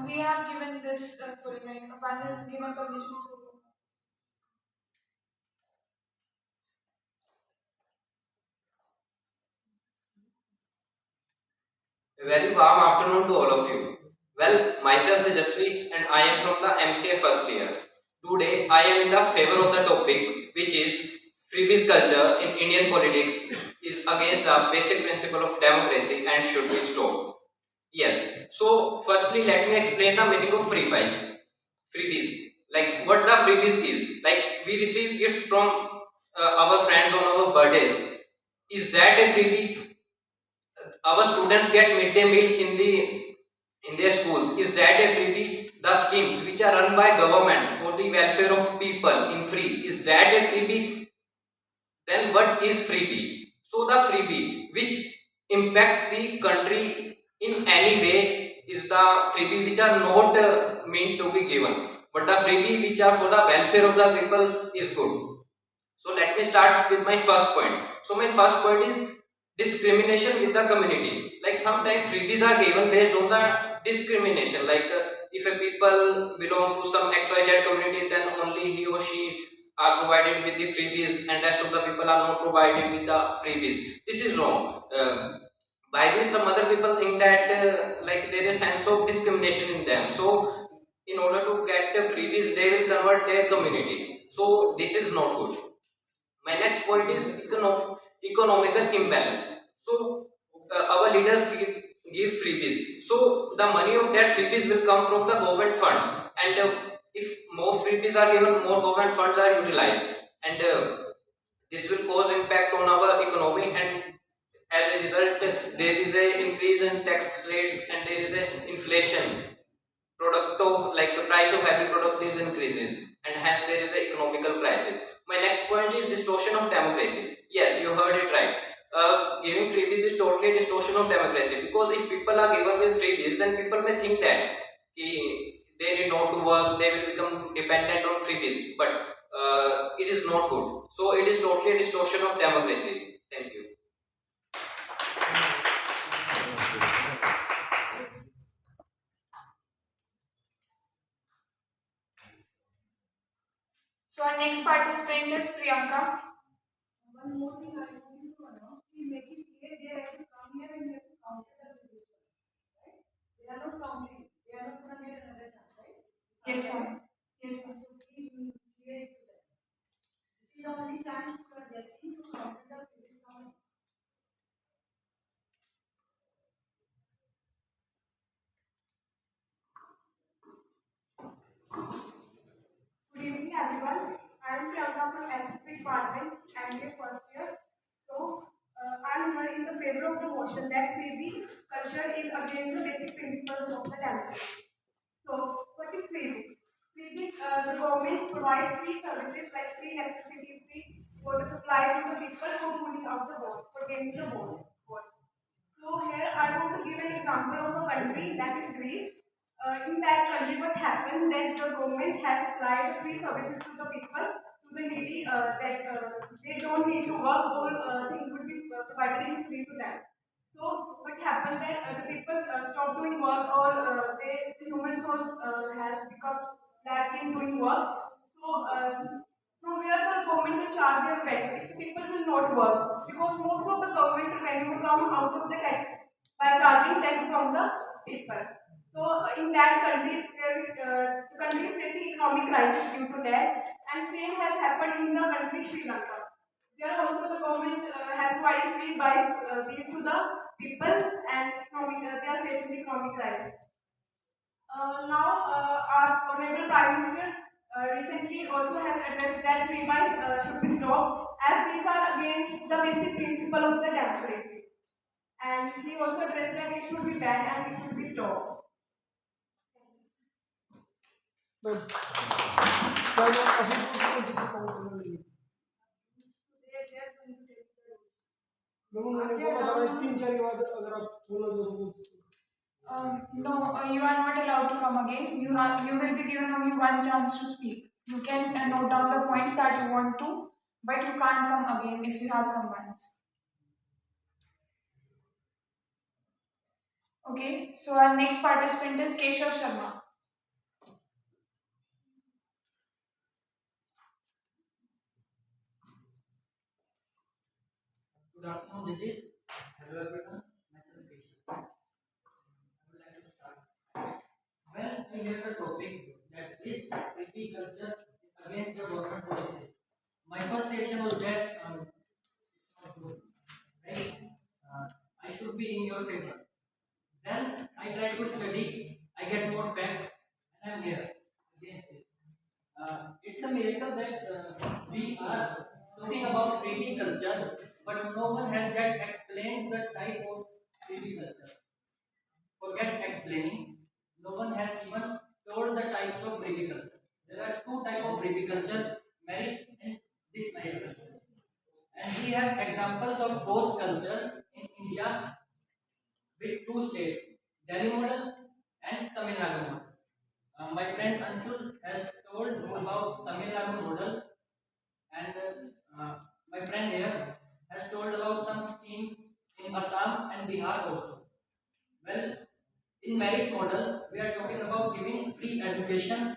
We have given this one is given permission. A very warm afternoon to all of you. Well, myself is Jaspreet and I am from the MCA first year. Today, I am in the favor of the topic, which is freebies culture in Indian politics is against the basic principle of democracy and should be stopped. Yes. So, firstly, let me explain the meaning of freebies. Freebies, like what the freebies is. Like we receive gifts from our friends on our birthdays. Is that a freebie? Our students get midday meal in their schools. Is that a freebie? The schemes which are run by government for the welfare of people in free, is that a freebie? Then what is freebie? So the freebie which impact the country in any way is the freebie which are not meant to be given, but the freebie which are for the welfare of the people is good. So let me start with my first point. So my first point is discrimination with the community. Like sometimes freebies are given based on the discrimination. Like if a people belong to some XYZ community, then only he or she are provided with the freebies and rest of the people are not provided with the freebies. This is wrong. By this, some other people think that like there is sense of discrimination in them. So in order to get the freebies, they will convert their community. So this is not good. My next point is economical imbalance. So our leaders give freebies. So the money of that freebies will come from the government funds, and if more freebies are given, more government funds are utilized, and this will cause impact on our economy, and as a result, there is a increase in tax rates and there is a inflation. Product of like the price of every product is increases, and hence there is a economical crisis. My next point is distortion of democracy. Yes, you heard it right. Giving freebies is totally a distortion of democracy, because if people are given with freebies, then people may think that they need not to work, they will become dependent on freebies, but it is not good. So it is totally a distortion of democracy. Thank you. So our next participant is Priyanka. One more thing I want you to announce, please make it clear they have to come here and you have to count it up with this one, right? They are not counting, they are not going to get another chance, right? Yes, ma'am. Yes, ma'am. So please clear it to them. This is the only chance you are getting to count it up with this count. Good evening, everyone. I am Priyanka from SSP department and the first year. So, I am here in the favor of the motion that freebie culture is against the basic principles of the democracy. So, what is freebie? Freebies, the government provides free services like free electricity, free water supply to the people for pulling out the vote, for getting the vote. So here I want to give an example of a country that is Greece. In that country, what happened that the government has supplied free services to the people, to the needy, that they don't need to work, all things would be provided in free to them. So what happened that the people stop doing work, or the human source has become lack in doing work. So from where the government will charge their rent if the people will not work, because most of the government revenue come out of the tax by charging tax from the people. So in that country, the country is facing economic crisis due to that, and same has happened in the country Sri Lanka. There also the government has provided free bees to the people, and they are facing economic crisis. Our Honorable Prime Minister recently also has addressed that free buys should be stopped, as these are against the basic principle of the democracy. And he also addressed that it should be banned and it should be stopped. No, you are not allowed to come again. You will be given only one chance to speak. You can note down the points that you want to, but you can't come again if you have come once. Okay, so our next participant is Keshav Sharma. Good afternoon, judges. Hello, everyone. Myself Keshav. I would like to start. When I hear the topic that this freebie culture is against the government policies, my first reaction was that it's not good, right? I should be in your favor. Then I try to study, I get more facts, and I'm here against it. It's a miracle that we are talking about freebie culture, but no one has yet explained the type of freebie culture. Forget explaining. No one has even told the types of freebie culture. There are two types of freebie cultures: merit and dismerit culture. And we have examples of both cultures in India with two states, Delhi model and Tamil Nadu model. My friend Anshul has told about Tamil Nadu model, and my friend here has told about some schemes in Assam and Bihar also. Well, in merit model, we are talking about giving free education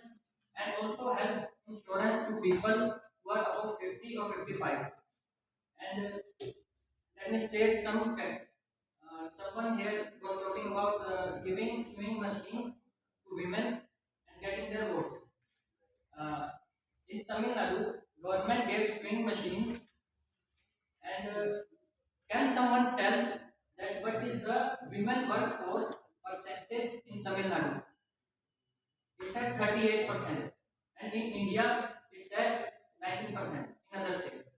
and also health insurance to people who are And let me state some facts. Someone here was talking about giving sewing machines to women and getting their votes. In Tamil Nadu, government gave sewing machines, and can someone tell that what is the women workforce percentage in Tamil Nadu? It's at 38%, and in India it's at 19% in other states.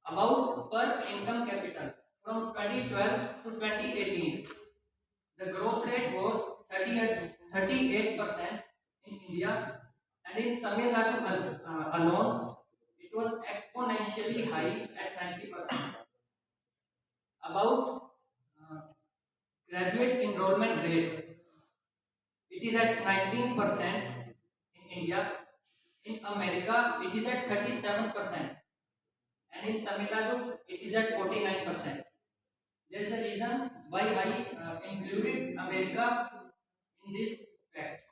About per income capital from 2012 to 2018, the growth rate was 38% in India, and in Tamil Nadu alone, it was exponentially high at 90%. About graduate enrollment rate, it is at 19% in India. In America, it is at 37%, and in Tamil Nadu, it is at 49%. There is a reason why I included America in this fact,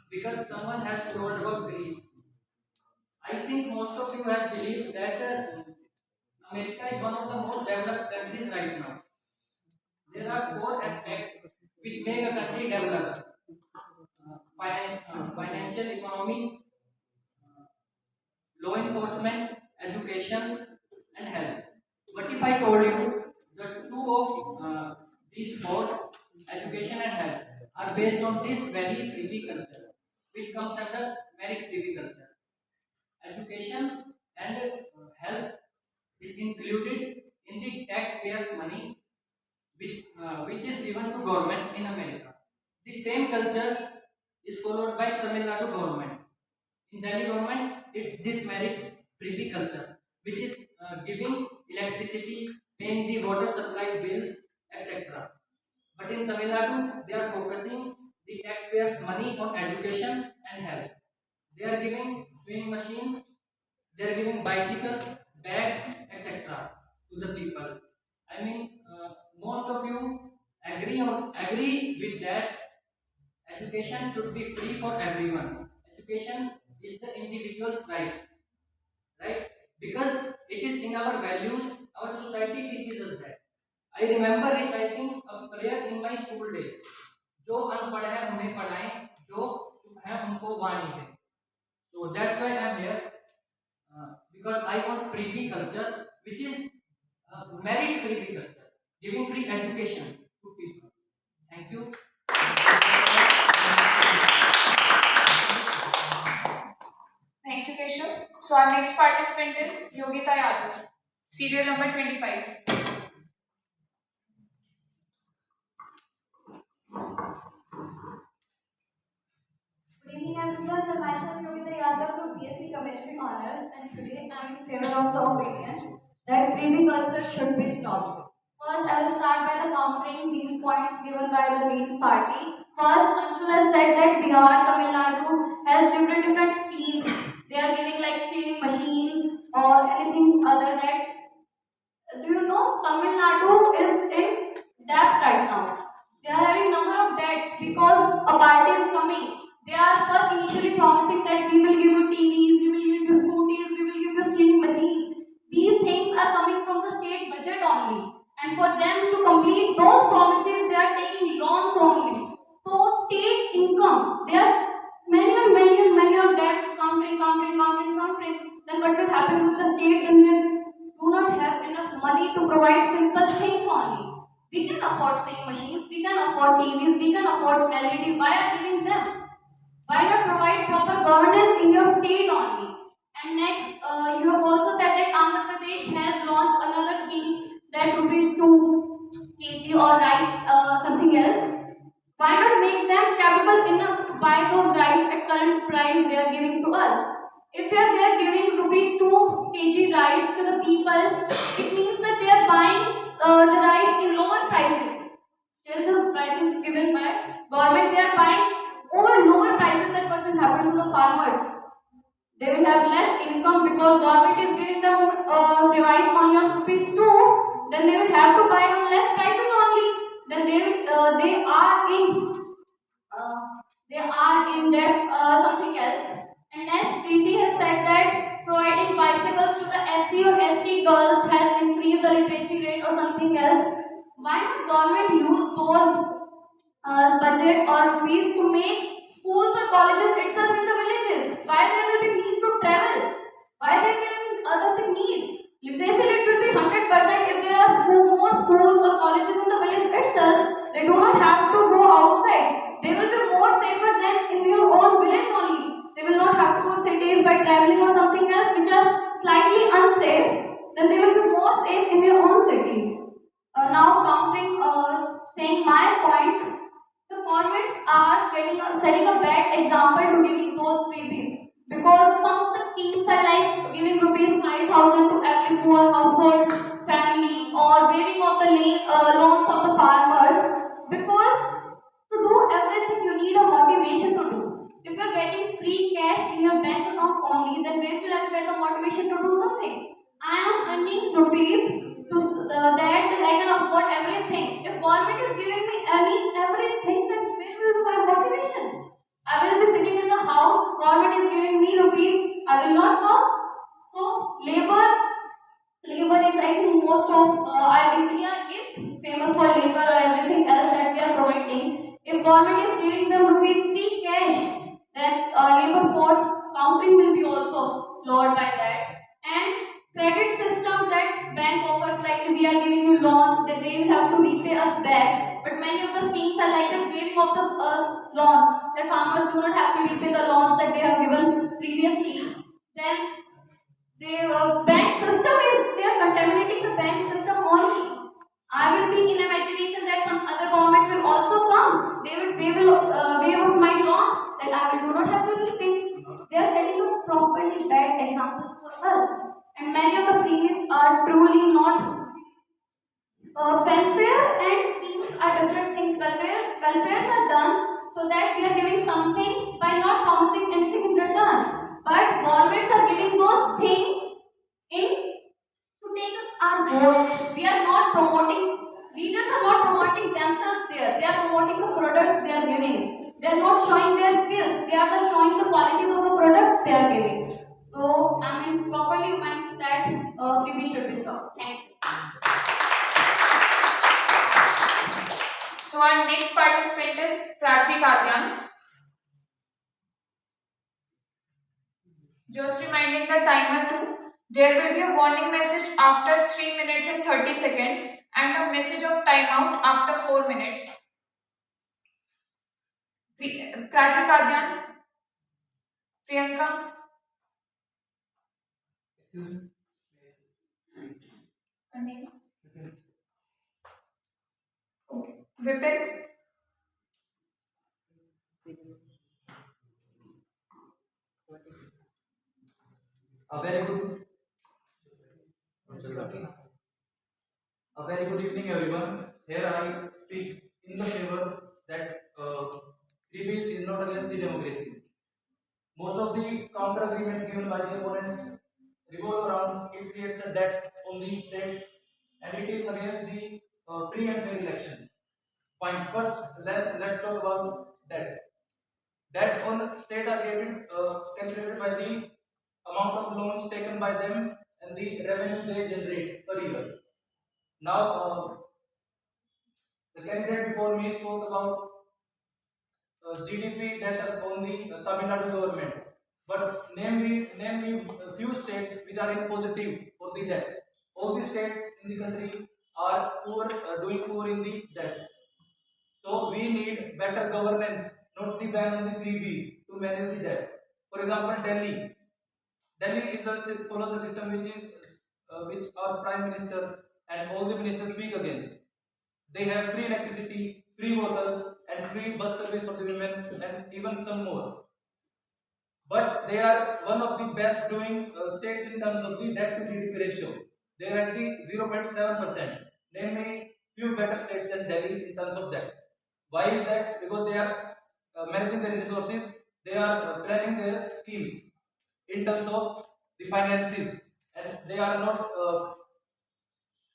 because someone has told about Greece. I think most of you have believed that America is one of the most developed countries right now. There are four aspects which make a country developed: financial economy, law enforcement, education, and health. But if I told you the two of these four, education and health, are based on this very freebie culture, which comes under merit freebie culture. Education and health is included in the taxpayers' money, which is given to government in America. The same culture is followed by Tamil Nadu government. In Delhi government, it's this merit freebie culture, which is giving electricity, paying the water supply bills, etc. But in Tamil Nadu, they are focusing the taxpayers' money on education and health. They are giving sewing machines, they are giving bicycles, bags, etc. to the people. I mean, most of you agree with that. Education should be free for everyone. Education is the individual's right? Because it is in our values, our society teaches us that. I remember reciting a prayer in my school days. जो अनपढ़ है उन्हें पढ़ाएं, जो चुप है उनको वाणी दें. So that's why I'm here, because I want freebie culture, which is merit freebie culture, giving free education to people. Thank you. Thank you, Keshav. So our next participant is Yogita Yadav, serial number 25. Good evening everyone, myself Yogita Yadav from BSc Chemistry Honors, and today I am in favor of the opinion that freebie culture should be stopped. First, I will start by the countering these points given by the Greens party. First, Anshul has said that Bihar, Tamil Nadu has different schemes. They are giving like sewing machines or anything other that. Do you know Tamil Nadu is in debt right now? They are having number of debts because a party is coming. They are first initially promising that we will give you TVs, we will give you scooters, we will give you sewing machines. These things are coming from the state budget only. And for them to complete those promises, they are taking loans only. So state income, they are million debts counting. Then what will happen with the state when they do not have enough money to provide simple things only? We can afford sewing machines, we can afford TVs, we can afford LED. Why are giving them? Why not provide proper governance in your state only? And next, you have also said that Andhra Pradesh has launched another scheme that rupees 2 kg or rice, something else. Why not make them capable enough to buy those rice at current price they are giving to us? If they are giving rupees 2 kg rice to the people, it means that they are buying the rice in lower prices. Still the prices given by government, they are buying over lower prices. That what will happen to the farmers? They will have less income because government is giving them revised money of rupees 2. Then they will have to buy else, why not government use those budget or rupees to make schools or colleges itself in the villages? Why there will be need to travel? Why there will be other thing need? Literacy rate will be 100% if there are more schools or colleges in the village itself. They do not have to go outside. They will be more safer than in your own village only. They will not have to go cities by traveling or something else which are slightly unsafe. Then they will be more safe in their own cities. Now counting, saying my points, the governments are setting a bad example to giving those freebies because some of the schemes are like giving rupees 5,000 to every poor household family or waiving of the loans of the farmers because to do everything you need a motivation to do. If you're getting free cash in your bank account only, then where will I get the motivation to do something? I am earning rupees to that I can afford everything. If government is giving me everything, then where will be my motivation? I will be sitting in the house. Government is giving me rupees. I will not work. So labor is I think most of our India is famous for labor or everything else that we are providing. If government is giving them rupees free cash, then labor force countering will be also lowered by that. And credit system that bank offers like we are giving you loans, that they will have to repay us back. But many of the schemes are like the waiving of the loans that farmers do not have to repay the loans that they have given previously. Then the bank system is they are contaminating the bank system only. I will be in imagination that some other government will also come. They will waive off my loan that I will do not have to repay. They are setting up properly bad examples for us. And many of the freebies are truly not welfare and schemes are different things. Welfares are done so that we are giving something by not promising anything in return. But governments are giving those things in to take us our vote. We are not promoting, leaders are not promoting themselves there. They are promoting the products they are giving. They are not showing their skills. They are just showing the qualities of the products they are giving. So, I mean, properly means that freebie should be stopped. Thank you. So our next participant is Prachi Kadyan. Just reminding the timer too. There will be a warning message after 3 minutes and 30 seconds and a message of timeout after 4 minutes. Prachi Kadyan, Priyanka. Her name? Okay. Vipin. A very good, a very good evening, everyone. Here I speak in the favor that freebies is not against the democracy. Most of the counter agreements given by the opponents revolve around it creates a debt on the state and it is against the free and fair elections. Fine. First, let's talk about debt. Debt on states are calculated by the amount of loans taken by them and the revenue they generate per year. Now, the candidate before me spoke about GDP that on the Tamil Nadu government. But name me a few states which are in positive for the debts. All the states in the country are poor, doing poor in the debts. So we need better governance, not the ban on the freebies to manage the debt. For example, Delhi. Delhi follows a system which our prime minister and all the ministers speak against. They have free electricity, free water, and free bus service for the women, and even some more. But they are one of the best doing states in terms of the debt to GDP ratio. They are at the 0.7%. Name me few better states than Delhi in terms of that. Why is that? Because they are managing their resources, they are planning their schemes in terms of the finances, and they are not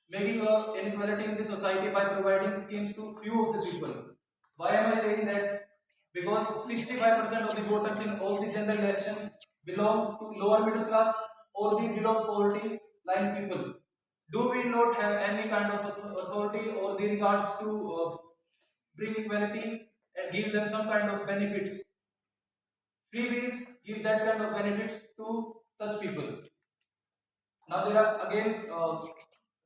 making inequality in the society by providing schemes to few of the people. Why am I saying that? Because 65% of the voters in all the general elections belong to lower middle class or the below poverty line people. Do we not have any kind of authority or the regards to bring equality and give them some kind of benefits? Freebies give that kind of benefits to such people. Now there are again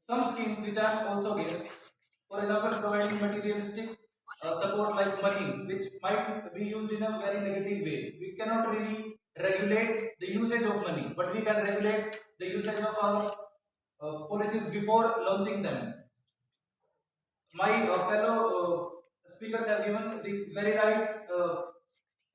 some schemes which I am also against. For example, providing materialistic support like money, which might be used in a very negative way. We cannot really regulate the usage of money, but we can regulate the usage of our policies before launching them. My fellow speakers have given the very right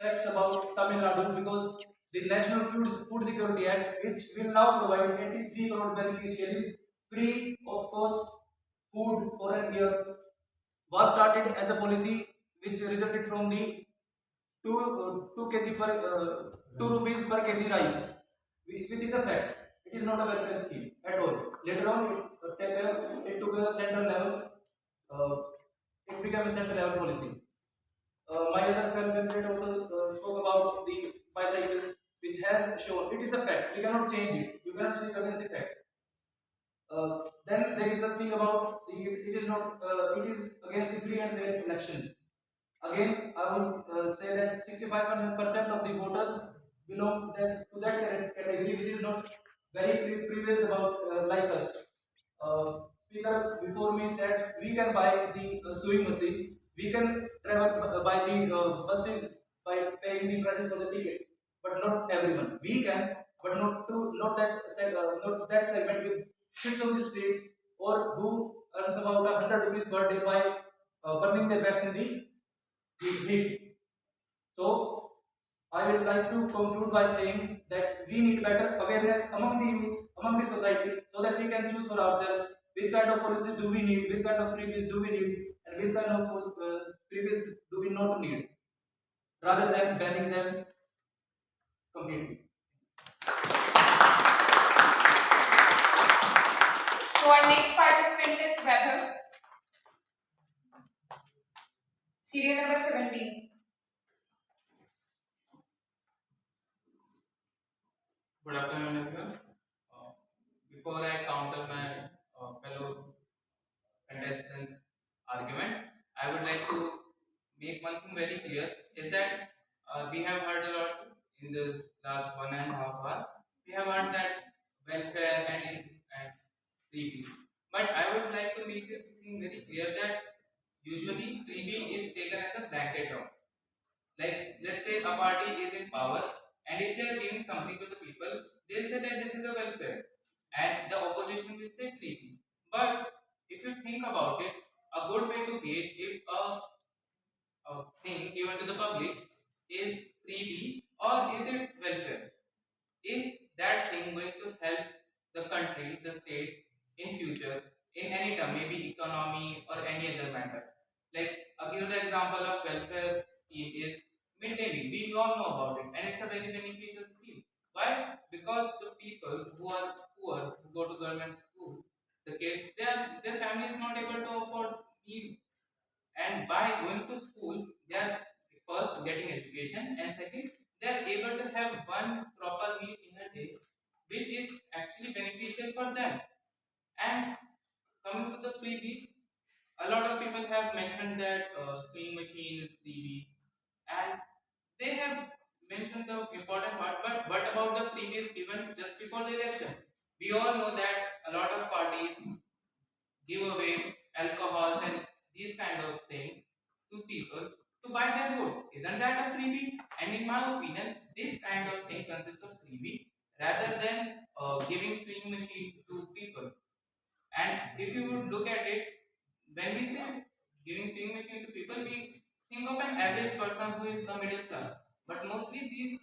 facts about Tamil Nadu because the National Food Security Act, which will now provide 83 crore beneficiaries free of cost food for a year, was started as a policy which resulted from the 2 kg per 2 rupees per kg rice, which is a fact. It is not a welfare scheme at all. Later on, it took a central level. Uh, it became a central level policy. My other fellow candidate also spoke about the bicycles, which has shown it is a fact. We cannot change it. You cannot speak against the facts. Then there is a thing about it is not it is against the free and fair elections. Again, I would say that 65% of the voters belong to that category, which is not very privileged about like us. Speaker before me said we can buy the sewing machine, we can travel by the buses by paying the prices for the tickets, but not everyone. We can, but not that segment with sits on the streets or who earns about 100 rupees per day by burning their backs in the heat. So I would like to conclude by saying that we need better awareness among the youth, among the society, so that we can choose for ourselves which kind of policies do we need, which kind of freebies do we need, and which kind of freebies do we not need, rather than banning them completely. So our next participant is Weather, serial number 17. Good afternoon, everyone. Before I counter my fellow contestants' arguments, I would like to make one thing very clear: is that we have heard a lot in the last 1.5 hours. We have heard that welfare and freebie, but I would like to make this thing very clear that usually freebie is taken as a blanket term. Like, let's say a party is in power, and if they are giving something to the people, they'll say that this is a welfare, and the opposition will say freebie. But if you think about it, a good way to gauge if a thing given to the public is freebie or is it welfare. Is that thing going to help the country, the state in future in any term, maybe economy or any other matter? Like, I'll give the example of welfare scheme is midday meal. We all know about it, and it's a very beneficial scheme. Why? Because the people who are poor, who go to government school, the case their family is not able to afford meal, and by going to school, they are first getting education, and second, they are able to have one proper meal in a day, which is actually beneficial for them. And coming to the freebies, a lot of people have mentioned that sewing machine is freebie, and they have mentioned the important part. But what about the freebies given just before the election? We all know that a lot of parties give away alcohols and these kind of things to people to buy their vote. Isn't that a freebie? And in my opinion, this kind of thing consists of freebie rather than giving sewing machine to people. And if you would look at it, when we say giving sewing machine to people, we think of an average person who is the middle class. But mostly these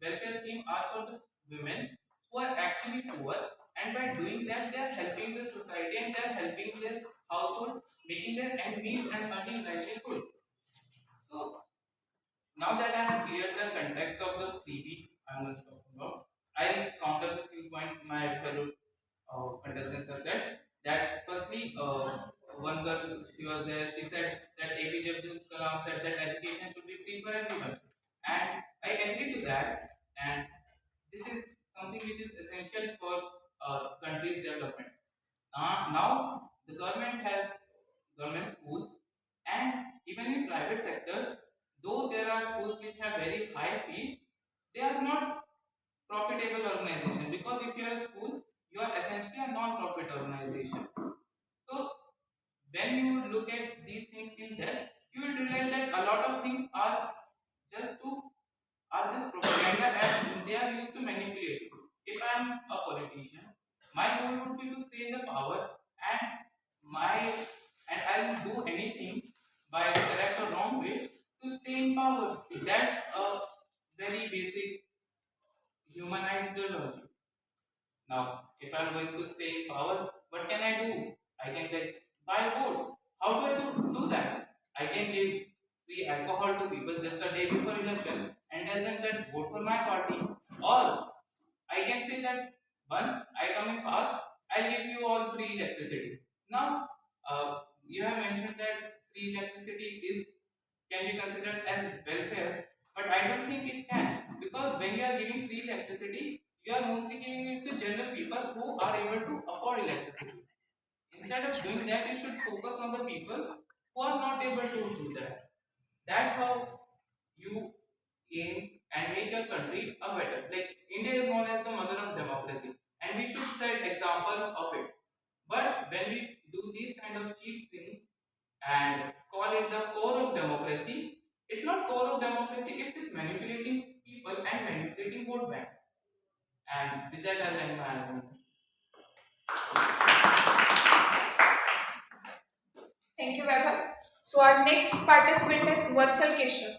welfare schemes are for the women who are actually poor, and by doing that, they are helping the society and they are helping their household, making their end meet and earning livelihood. So now that I have cleared the context of the freebie I was talking about, I'll counter the few points my fellow contestants have said. That firstly, one girl, she was there, she said that APJ Abdul Kalam said that education should be free for everyone. And I agree to that. And this is something which is essential for countries' development. development. Now the government has government schools, and even in private sectors, though there are schools which have very high fees, they are not profitable organization, because if you are a school, you are essentially a non-profit organization. So when you look at these things in depth, you will realize that a lot of things just to are just propaganda, and they are used to manipulate you. If I am a politician, my goal would be to stay in the power, and I'll do anything by correct or wrong way to stay in power. That's a very basic human ideology. Now, if I'm going to stay in power, what can I do? I can buy votes. How do I do that? I can give free alcohol to people just a day before election and tell them that vote for my party. Or I can say that once I come in power, I'll give you all free electricity. Now, you have mentioned that free electricity is can be considered as welfare, but I don't think it can, because when you are giving free electricity, you are mostly giving it to general people who are able to afford electricity. Instead of doing that, you should focus on the people who are not able to do that. That's how you aim and make your country a better. Like India is known as the mother of democracy, and we should set example of it. But when we do these kind of cheap things and call it the core of democracy, it's not core of democracy. It's just manipulating people and manipulating vote bank. And with that, I'll end my argument. Thank you, Vaibhav. So our next participant is Vatsal Keshav.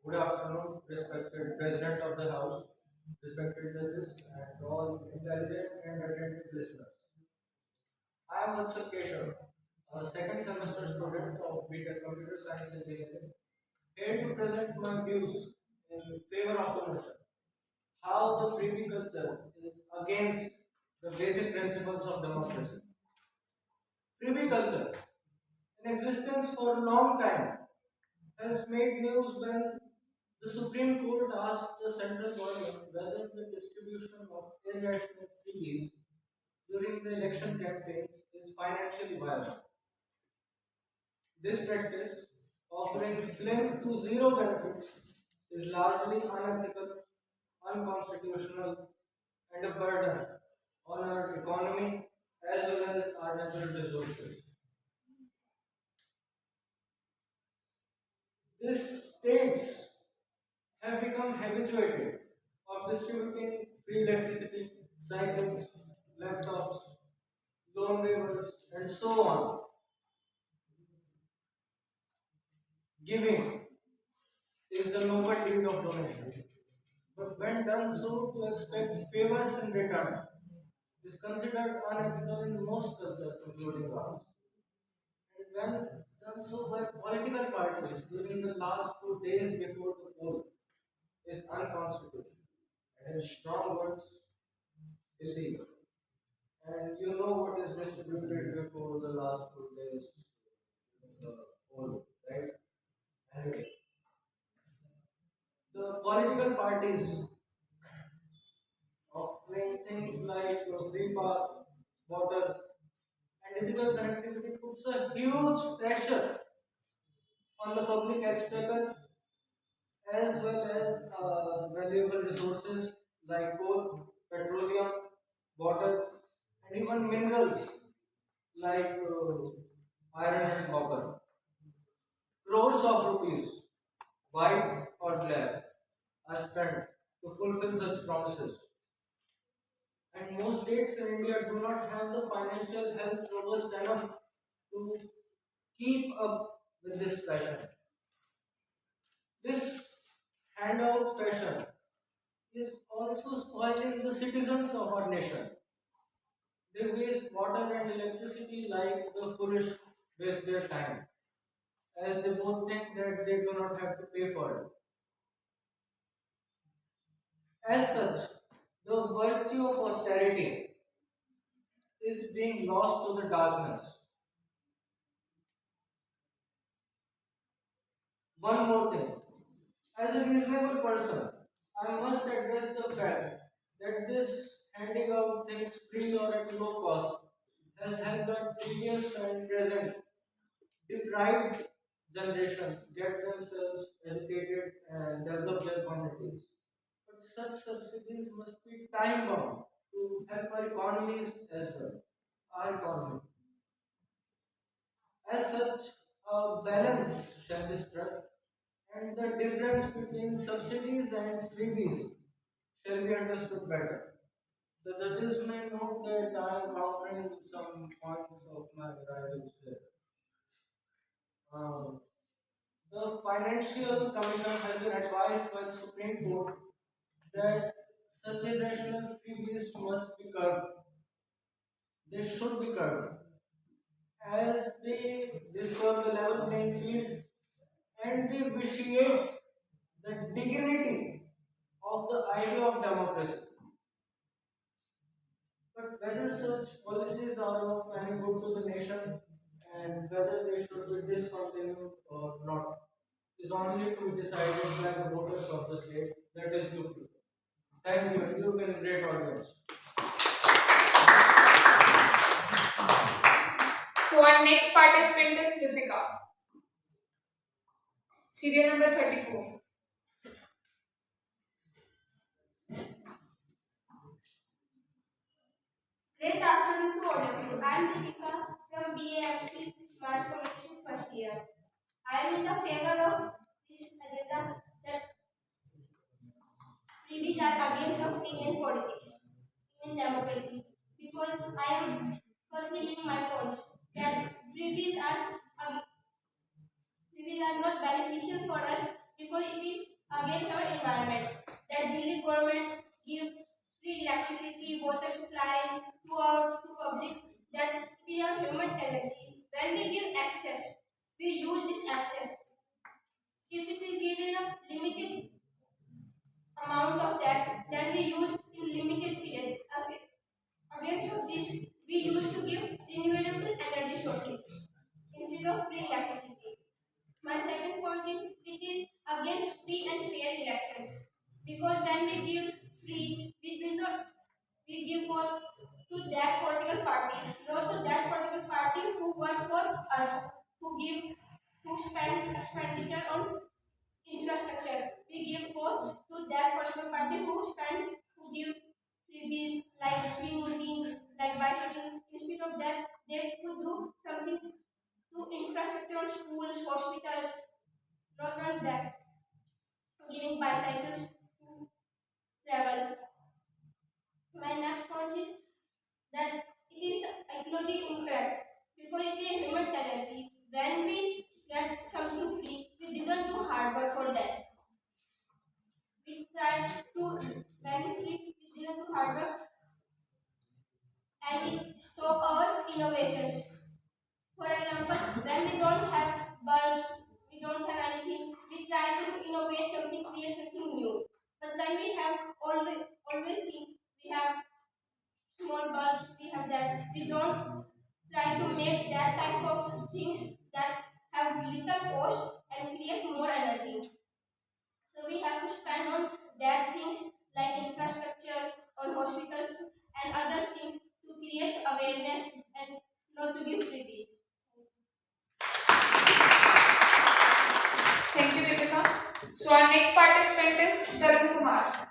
Good afternoon, respected President of the House, respected judges, and all intelligent and attentive listeners. I am Vatsal Keshav, a second semester student of BTech Computer Science Engineering, here to present my views in favor of the motion. How the freebie culture is against the basic principles of democracy. Freebie culture, in existence for a long time, has made news when the Supreme Court asked the central government whether the distribution of irrational freebies during the election campaigns is financially viable. This practice, offering slim to zero benefits, is largely unethical, unconstitutional, and a burden on our economy as well as our natural resources. These states have become habituated of distributing free electricity, cycles, laptops, loan waivers, and so on. Giving is the noble deed of donation, but when done so to expect favors in return is considered unethical in most cultures, including ours. And when done so by political parties during the last 2 days before the poll is unconstitutional and in strong words, illegal. And you know what is distributed before the last 2 days of the poll, right? Anyway, the political parties offering things like free pass, water, and digital connectivity puts a huge pressure on the public exchequer as well as valuable resources like coal, petroleum, water, and even minerals like iron and copper. Crores of rupees, white or black, are spent to fulfill such promises. And most states in India do not have the financial health robust enough to keep up with this fashion. This handout fashion is also spoiling the citizens of our nation. They waste water and electricity like the foolish waste their time, as they both think that they do not have to pay for it. As such, the virtue of austerity is being lost to the darkness. One more thing. As a reasonable person, I must address the fact that this handing out things free or at low cost has helped our previous and present deprived generations get themselves educated and develop their communities. But such subsidies must be time bound to help our economies as well. Our economy. As such, a balance shall be struck, and the difference between subsidies and freebies shall be understood better. The judges may note that I am countering some points of my rivals here. Um, the Financial Commission has been advised by the Supreme Court that such irrational freebies must be curbed. They should be curbed as they disturb the level playing field and they vitiate the dignity of the idea of democracy. But whether such policies are of any good to the nation and whether they should be discontinued or not is only to be decided by the voters of the state, that is you people. Thank you, and you've been a great audience. So our next participant is Deepika. Serial number 34. Great afternoon to all of you. I am Deepika from BAMC Mass Communication first year. I am in the favor of this agenda that freebies are against of Indian politics, Indian democracy. Because I am firstly giving my points that freebies are not beneficial for us because it is against our environment. That Delhi government give free electricity, water supplies to public. That it is a human tendency. When we give access, we use this access. If it is given a limited amount of that, then we use in limited period. Against of this, we used to give renewable energy sources instead of free electricity. My second point is it is against free and fair elections because when we give free, we give vote to that political party, not to that political party who work for us, who spend expenditure on infrastructure. We give votes to that political party who give freebies like swing machines, like bicycle. Instead of that, they could do something to infrastructure on schools, hospitals, not only that, giving bicycles to travel. My next point is that it is ecology impact because it is a human tendency. When we get something free, we didn't do hard work for that. We tried to when we free, we didn't do hard work and it stop our innovations. For example, when we don't have bulbs, we don't have anything, we try to innovate something, create something new. But when we have always seen, we have small bulbs, we have that, we don't try to make that type of things that have little cost and create more energy. So we have to spend on that things like infrastructure, on hospitals and other things to create awareness and not to give freebies. Thank you, Deepika. So our next participant is Tarun Kumar.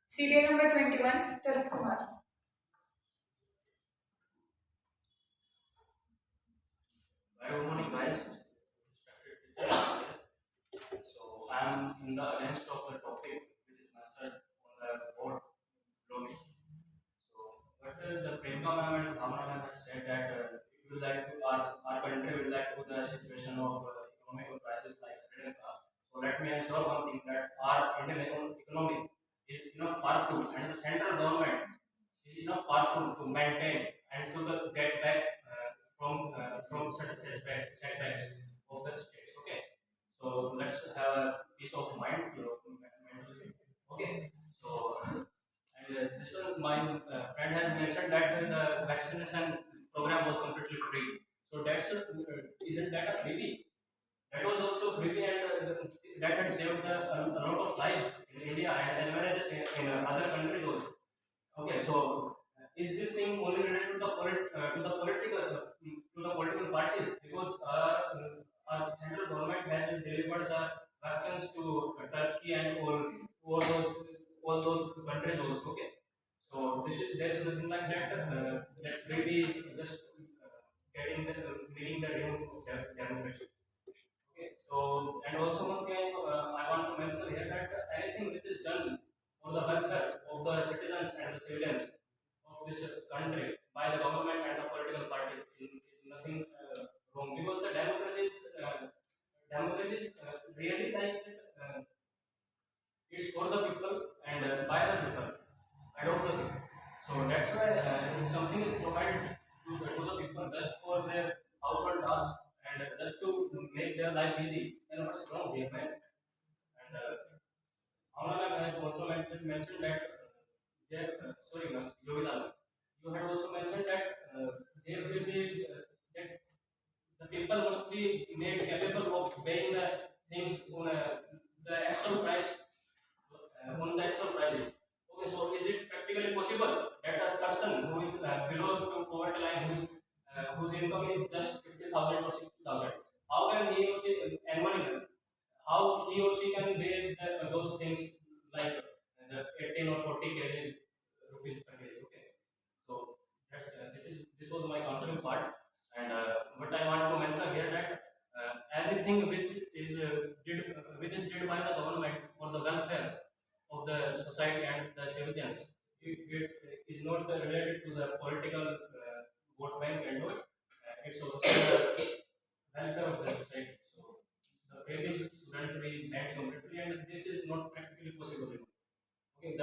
Serial number 21, Tarun Kumar. Good morning, guys. So I'm in the against of the topic which is mentioned on the board below me. So, what is the Priyanka ma'am and Bhavna ma'am have said that we would like to our country would like to the situation of economic crisis like Sri Lanka. So let me ensure one thing that our Indian economy is enough powerful and the central government is enough powerful to maintain and to get back from certain setbacks of the states. Okay, so let's have a peace of mind mentally. Okay, so and just my friend has mentioned that the vaccination program was completely free. So that's isn't that a freebie? That was also freebie, and that had saved a lot of lives in India and as well as in other countries also. Okay, so is this thing only related to the political parties? Because our central government has delivered the vaccines to Turkey and all those countries also. Okay, so there is nothing like that. That freebie is just getting the meeting the aim of democracy. Okay, so and also one thing I want to mention here that anything which is done for the welfare of the citizens and the civilians of this country by the government and the political parties is nothing wrong, because the democracy is really like it's for the people and by the people and of the people. So that's why if something is provided to the people just for their household tasks and just to make their life easy, then what's wrong here, man? And Amala had also mentioned that sorry, Yovilal, you had also mentioned that there will be that the people must be made capable of paying the things on the actual price on the actual prices. Okay, so is it practically possible that a person who is below the poverty line, whose income is just 50,000 or 60,000, how can he or she annually, how he or she can pay those things like the 18 or 40 kgs rupees per kg? Okay, so this was my countering part, and what I want to mention here that everything which is did by the government for the welfare of the society and the civilians, it is not related to the political vote bank and all. It's also the welfare of the society. So the babies shouldn't be banned completely, and this is not practically possible. Okay,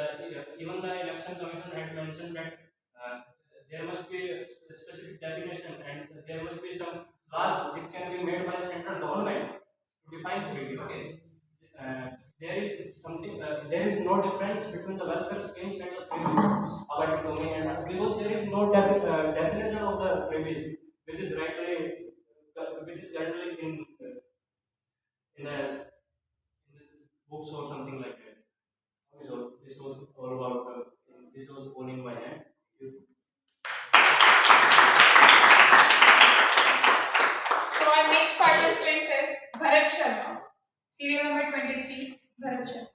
even the election commission had mentioned that there must be a specific definition and there must be some laws which can be made by the central government to define freedom. Okay, there is no difference between the welfare schemes and the freebies according to me, and because there is no definition of the freebies, which is which is generally in books or something like that. Okay, so this was all about this was all in my hand. So our next participant is Bharat Sharma, serial number 23, Bharat Sharma.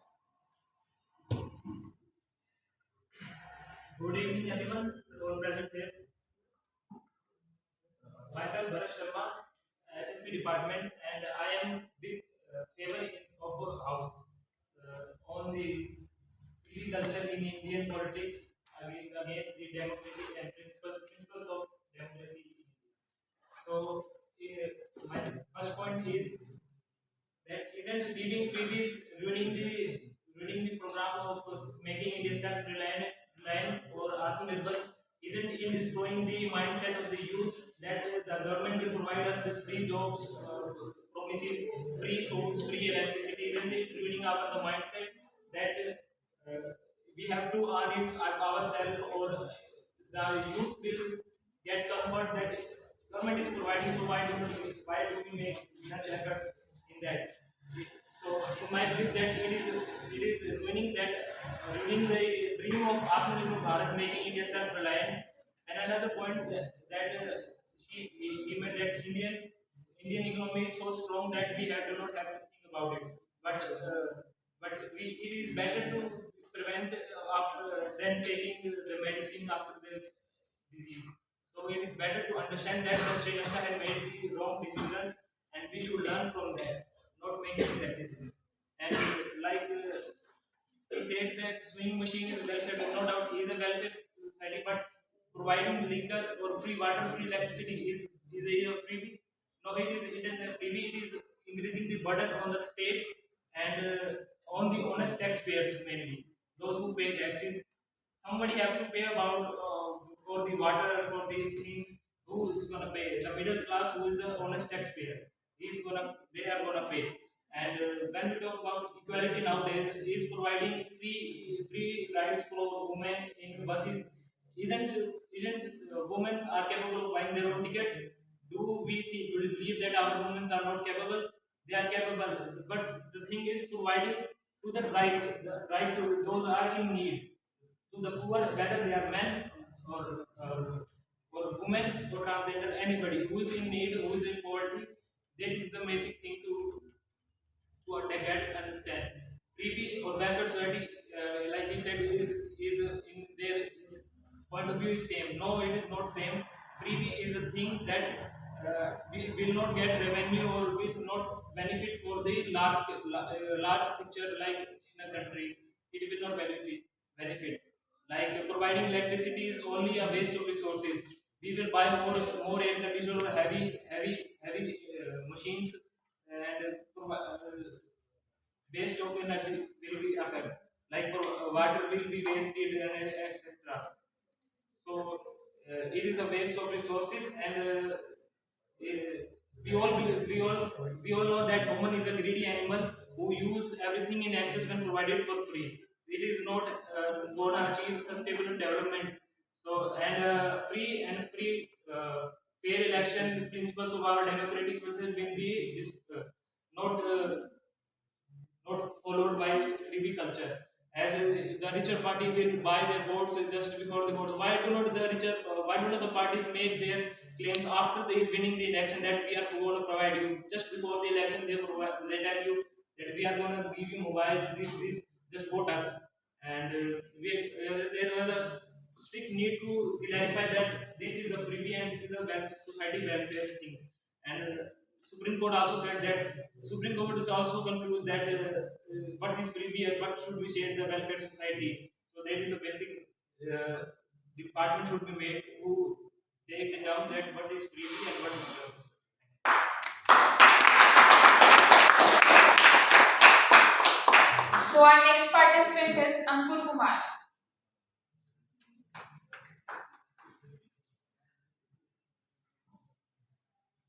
Good evening, everyone. All present here. Myself, Bharat Sharma, HSP department, and I am big favor of a house on the free culture in Indian politics against the democratic and principles of democracy. So, my first point is that isn't giving freebies ruining the program of making India self-reliant or Atmanirbhar? Isn't it destroying the mindset of the youth that the government will provide us with free jobs, promises, free foods, free electricity? Isn't it ruining the mindset that we have to earn it ourselves, or the youth will get comfort that government is providing, so why do we make such efforts in that? So in my belief that it is ruining the dream of Atmanirbhar Bharat, making India self-reliant. And another point that he made that Indian economy is so strong that we do not have to think about it. But it is better to prevent after than taking the medicine after the disease. So it is better to understand that the Sri Lanka had made the wrong decisions, and we should learn from that, not making bad decisions. And like he said that swing machine is welfare. No doubt, he is a welfare society, but providing liquor or free water, free electricity is a freebie. No, it isn't a freebie. It is increasing the burden on the state and on the honest taxpayers mainly. Those who pay taxes, somebody have to pay about for the water, for the things. Who is gonna pay? The middle class, who is the honest taxpayer, they are gonna pay. And when we talk about equality nowadays, he is providing free rights for women in buses. Isn't women are capable of buying their own tickets? Do we believe that our women are not capable? They are capable, but the thing is providing to the right to those are in need, to the poor, whether they are men or women or transgender, anybody who is in need, who is in poverty. That is the basic thing to get understand. Freebie or welfare society, like he said, is in their point of view is same. No, it is not same. Freebie is a thing that we will not get revenue or will not benefit for the large picture like in a country. It will not benefit. Like providing electricity is only a waste of resources. We will buy more air conditioner or heavy machines and waste of energy will be occur. Like water will be wasted and etc. So it is a waste of resources, and we all believe, we all know that woman is a greedy animal who use everything in excess when provided for free. It is not going to achieve sustainable development. So free fair election principles of our democratic process will be not not followed by freebie culture. As the richer party will buy their votes just before the vote. Why do not the parties make their claims after they winning the election that we are going to provide you? Just before the election, they tell you that we are going to give you mobiles. This, just vote us. And there was a strict need to clarify that this is a freebie and this is a society welfare thing. And Supreme Court also said that Supreme Court is also confused that what is freebie and what should we say in the welfare society. So that is a basic department should be made to take it down that what is freebie and what is not. So our next participant is Ankur Kumar.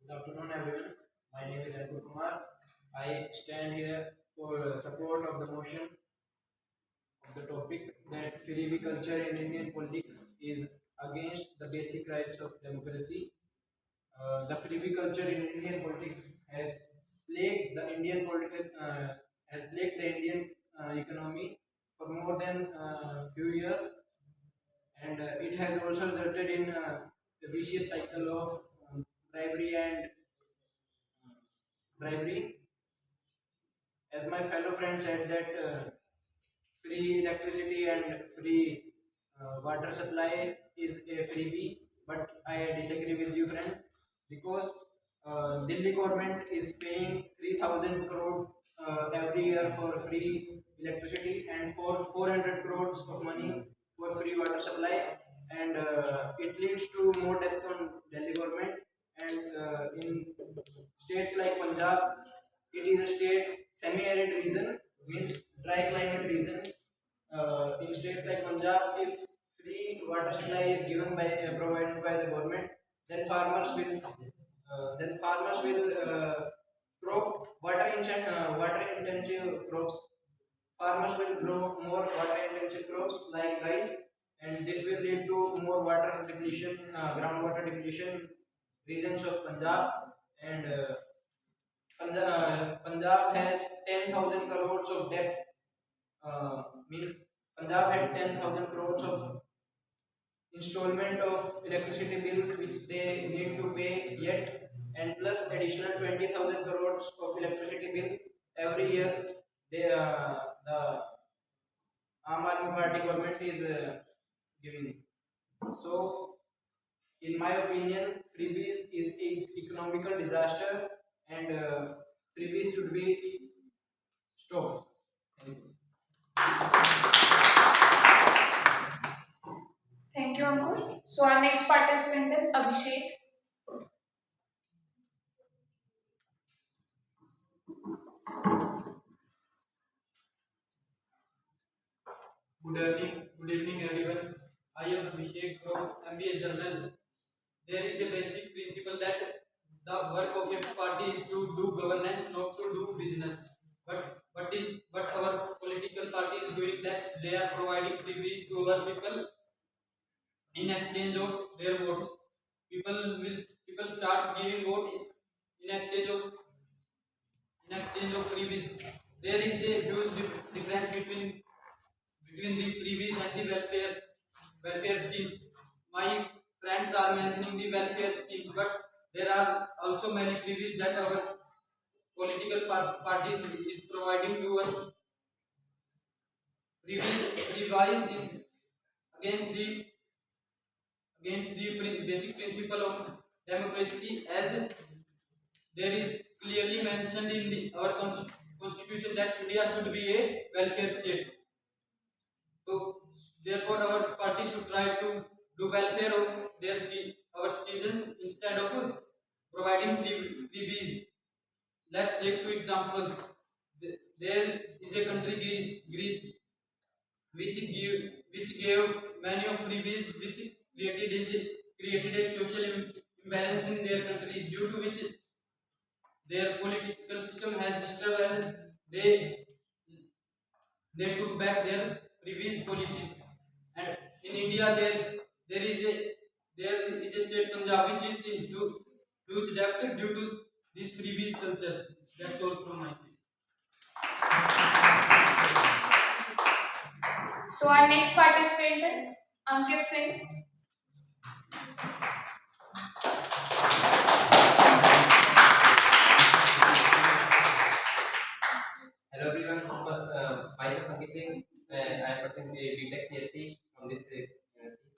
Good afternoon, everyone. My name is Ankur Kumar. I stand here for support of the motion of the topic that freebie culture in Indian politics is against the basic rights of democracy. The freebie culture in Indian politics has plagued the Indian economy for more than few years, and it has also resulted in the vicious cycle of bribery and bribery. As my fellow friend said that free electricity and free water supply is a freebie, but I disagree with you, friend, because Delhi government is paying 3,000 crore every year for free electricity and for 400 crores of money for free water supply, and it leads to more debt on Delhi government. And in states like Punjab, it is a state semi-arid region, means dry climate region. In states like Punjab, if free water supply is given by provided by the government, then farmers will grow water intensive crops. Farmers will grow more water intensive crops like rice, and this will lead to more water depletion, groundwater depletion in regions of Punjab. And Punjab has 10,000 crores of debt. Means Punjab had 10,000 crores of installment of electricity bill which they need to pay yet, and plus additional 20,000 crores of electricity bill every year. The Aam Aadmi Party government is giving. So, in my opinion, freebies is an economical disaster, and freebies should be stopped. Thank you. Thank you, Ankur. So our next participant is Abhishek. Good evening, everyone. I am Abhishek from MBA Journal. There is a basic principle that the work of a party is to do governance, not to do business. But our political party is doing that. They are providing freebies to our people in exchange of their votes. People start giving vote in exchange of freebies. There is a huge difference between the freebies and the welfare schemes. My friends are mentioning the welfare schemes, but there are also many freebies that our political parties is providing to us. Freebies is against the basic principle of democracy, as there is clearly mentioned in our constitution that India should be a welfare state. So therefore our party should try to do welfare of our citizens instead of providing freebies. Let's take two examples. There is a country, Greece, which gave many of freebies, which created a social imbalance in their country, due to which their political system has disturbed, and they took back their previous policies. And in India, there is a state, Punjab, which is in huge debt due to this freebies culture. That's all from my side. So our next participant is Ankit Singh. Hello everyone, myself Ankit Singh. I am pursuing a BTech PhD from this university.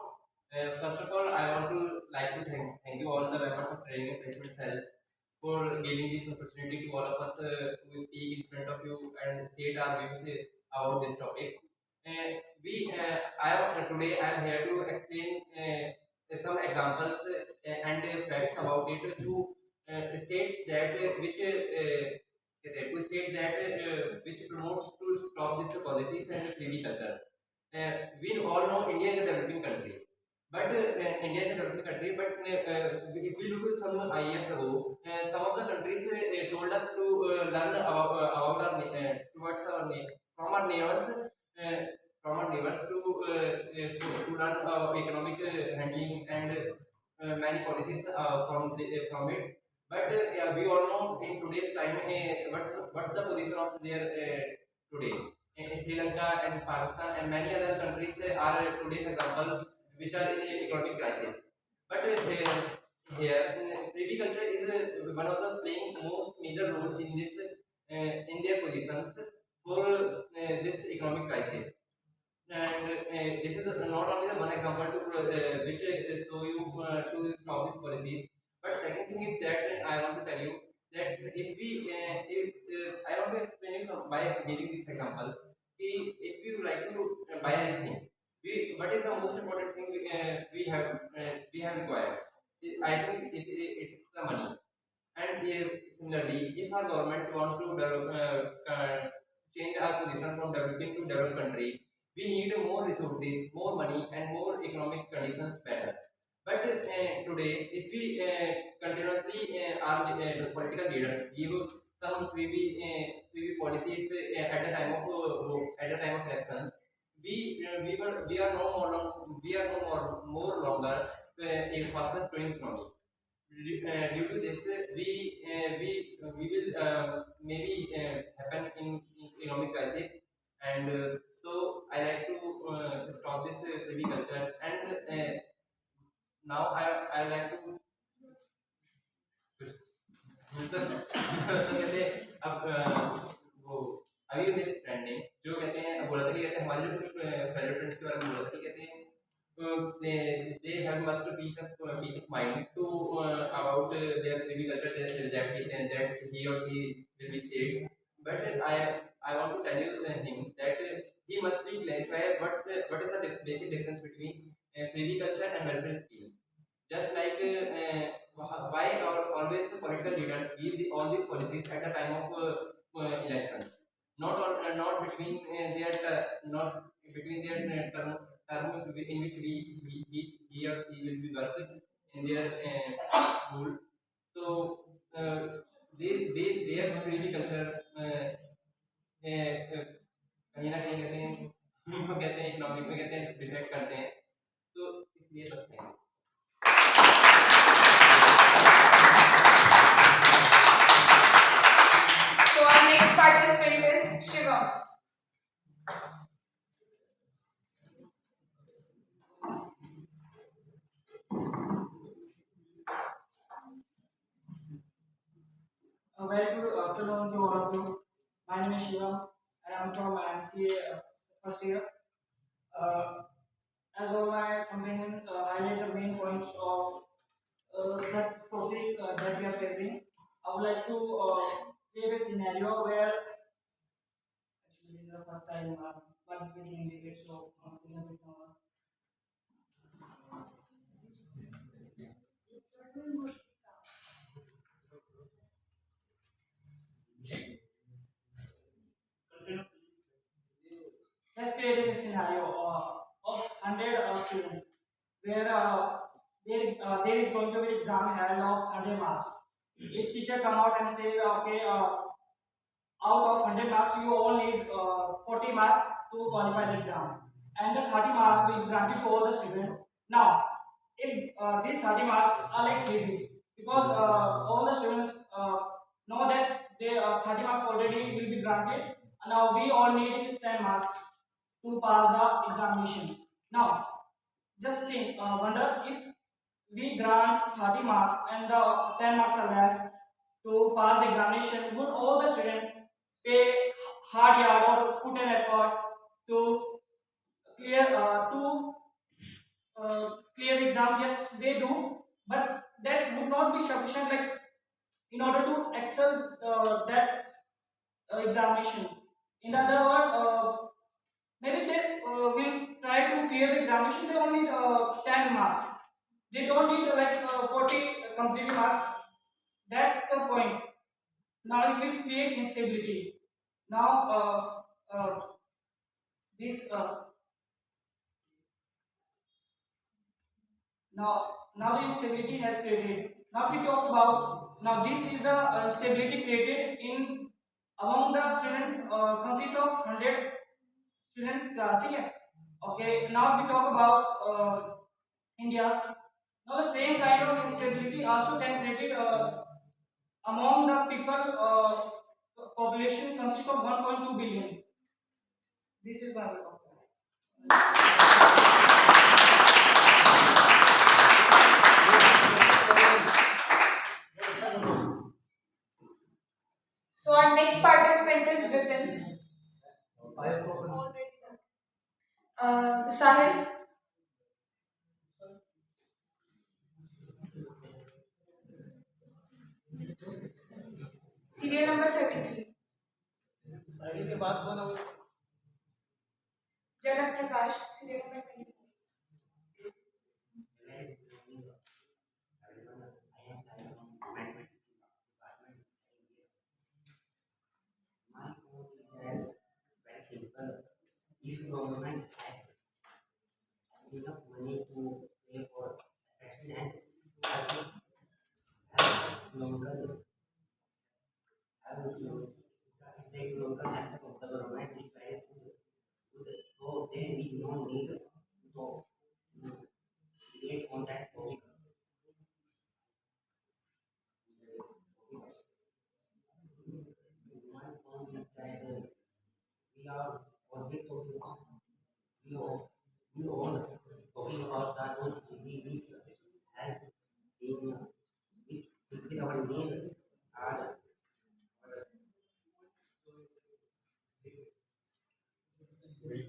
First of all, I want to thank you all the members of Training and Placement Cells for giving this opportunity to all of us to speak in front of you and state our views about this topic. Today I am here to explain some examples and facts about it to states that which promotes to stop these policies and freebie culture. We all know India is a developing country, but India is a developing country. But if we look at some years ago, some of the countries told us to learn about our towards our from our neighbors. From our neighbors to learn economic handling and many policies from it. But we all know in today's time what's the position of their today. Sri Lanka and Pakistan and many other countries are today's example, which are in economic crisis. But here, freebie culture is one of the playing most major role in this in their positions for this economic crisis. And this is not only the one example to which show you to stop these policies, but second thing is that I want to tell you that if I want to explain you by giving this example. If you like to buy anything, what is the most important thing we have required? I think it's the money. And similarly, if our government want to change our position from developing to developed country, we need more resources, more money, and more economic conditions better. But today, if we continuously our political leaders give some freebie policies at the time of elections, we are no more more longer a fastest growing economy. Due to this, we will maybe happen in economic crisis, and so I like to stop this freebie culture. And now I like to तो कहते हैं अब वो अभी मेरे friend ने जो कहते हैं बोला था कि कहते हैं हमारे जो कुछ फेलो फ्रेंड्स के बारे में बोला था कि कहते हैं they have must peace of mind to about their civic culture that he or she will be said. But I want to tell you him that he must be clarify what is the basic difference between civic culture and welfare schemes. Just like why always the political leaders give all these policies at the time of election, not between not between their term in which he or she will be working in their rule. So their freely culture कहीं ना कहीं कहते हैं economic में कहते हैं defect करते हैं. तो इसलिए afternoon to all of you. My name is Shivam and I'm from MCA first year. Uh, as all my companions highlight the main points of that topic that we are facing, I would like to create a scenario where actually this is the first time participating in debate, so I'm feeling a bit nervous. Let's create a scenario of 100 students where there is going to be exam held of 100 marks. If teacher come out and say, okay, out of 100 marks, you all need 40 marks to qualify the exam, and the 30 marks will be granted to all the students. Now, if these 30 marks are like freebies, because all the students know that they 30 marks already will be granted, and now we all need is 10 marks to pass the examination. Now, just think, wonder if we grant 30 marks and the 10 marks are left to pass the examination, would all the students pay hard yard or put an effort to clear the exam? Yes, they do, but that would not be sufficient. Like in order to excel that examination. In other words, maybe they will try to clear the examination. They only need 10 marks. They don't need 40 complete marks. That's the point. Now it will create instability. Now this now the instability has created. Now if we talk about, now this is the stability created in among the student consist of 100 student class. Okay. Okay. Now if we talk about India, now the same kind of instability also can created among the people population consists of 1.2 billion. This is my report. So our next participant is Vipin. Sahil. Serial number 33. साहिल के बाद कौन है? Jagat Prakash. Serial number 20. If government has enough money to pay for accident, local take local sector of the government is very good. So there is no need to create on that topic. One point is that we are always talking about we all talking about that those we help in with our main are I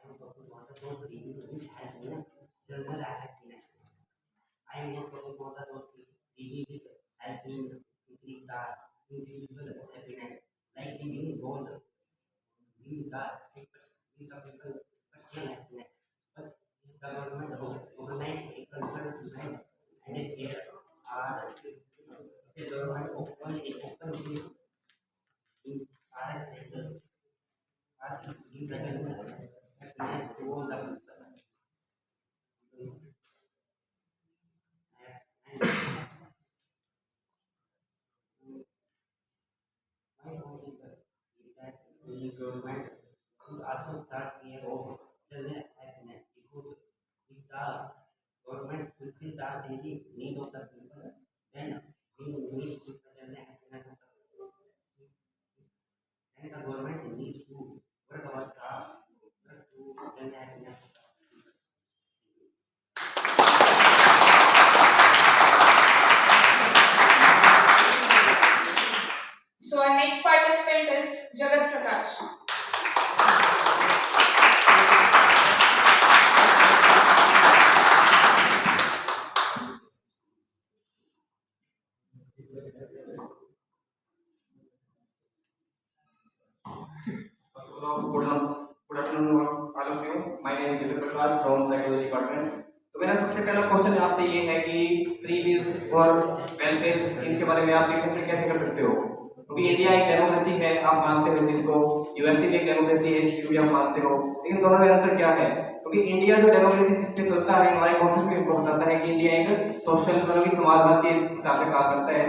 am talking about those reviews which has no general happiness. I am not talking about those reviews which help in increase the individual happiness, like giving gold, giving the people personal happiness. But the government organize a cultural event and a fair are the government open a open field in are give the happiness to all the people. And my point is that the government should also start care of children happiness because if the government fulfill the daily need of the people, then we need to children happiness of the people. And the government needs to work about the children happiness of the people. All of you, my name is Prakash from psychology department. तो मेरा सबसे पहला question आपसे ये है कि freebies और welfare scheme के बारे में आप डिफरेंशिएट कैसे कर सकते हो? क्योंकि इंडिया एक डेमोक्रेसी है, आप मानते हो इस चीज को, यूएसए भी एक डेमोक्रेसी है, ये भी आप मानते हो, लेकिन दोनों में अंतर क्या है? क्योंकि इंडिया जो डेमोक्रेसी जिस पे चलता है, हमारे कॉन्स्टिट्यूशन को बताता है कि इंडिया एक सोशल मतलब कि समाजवाद के हिसाब से काम करता है।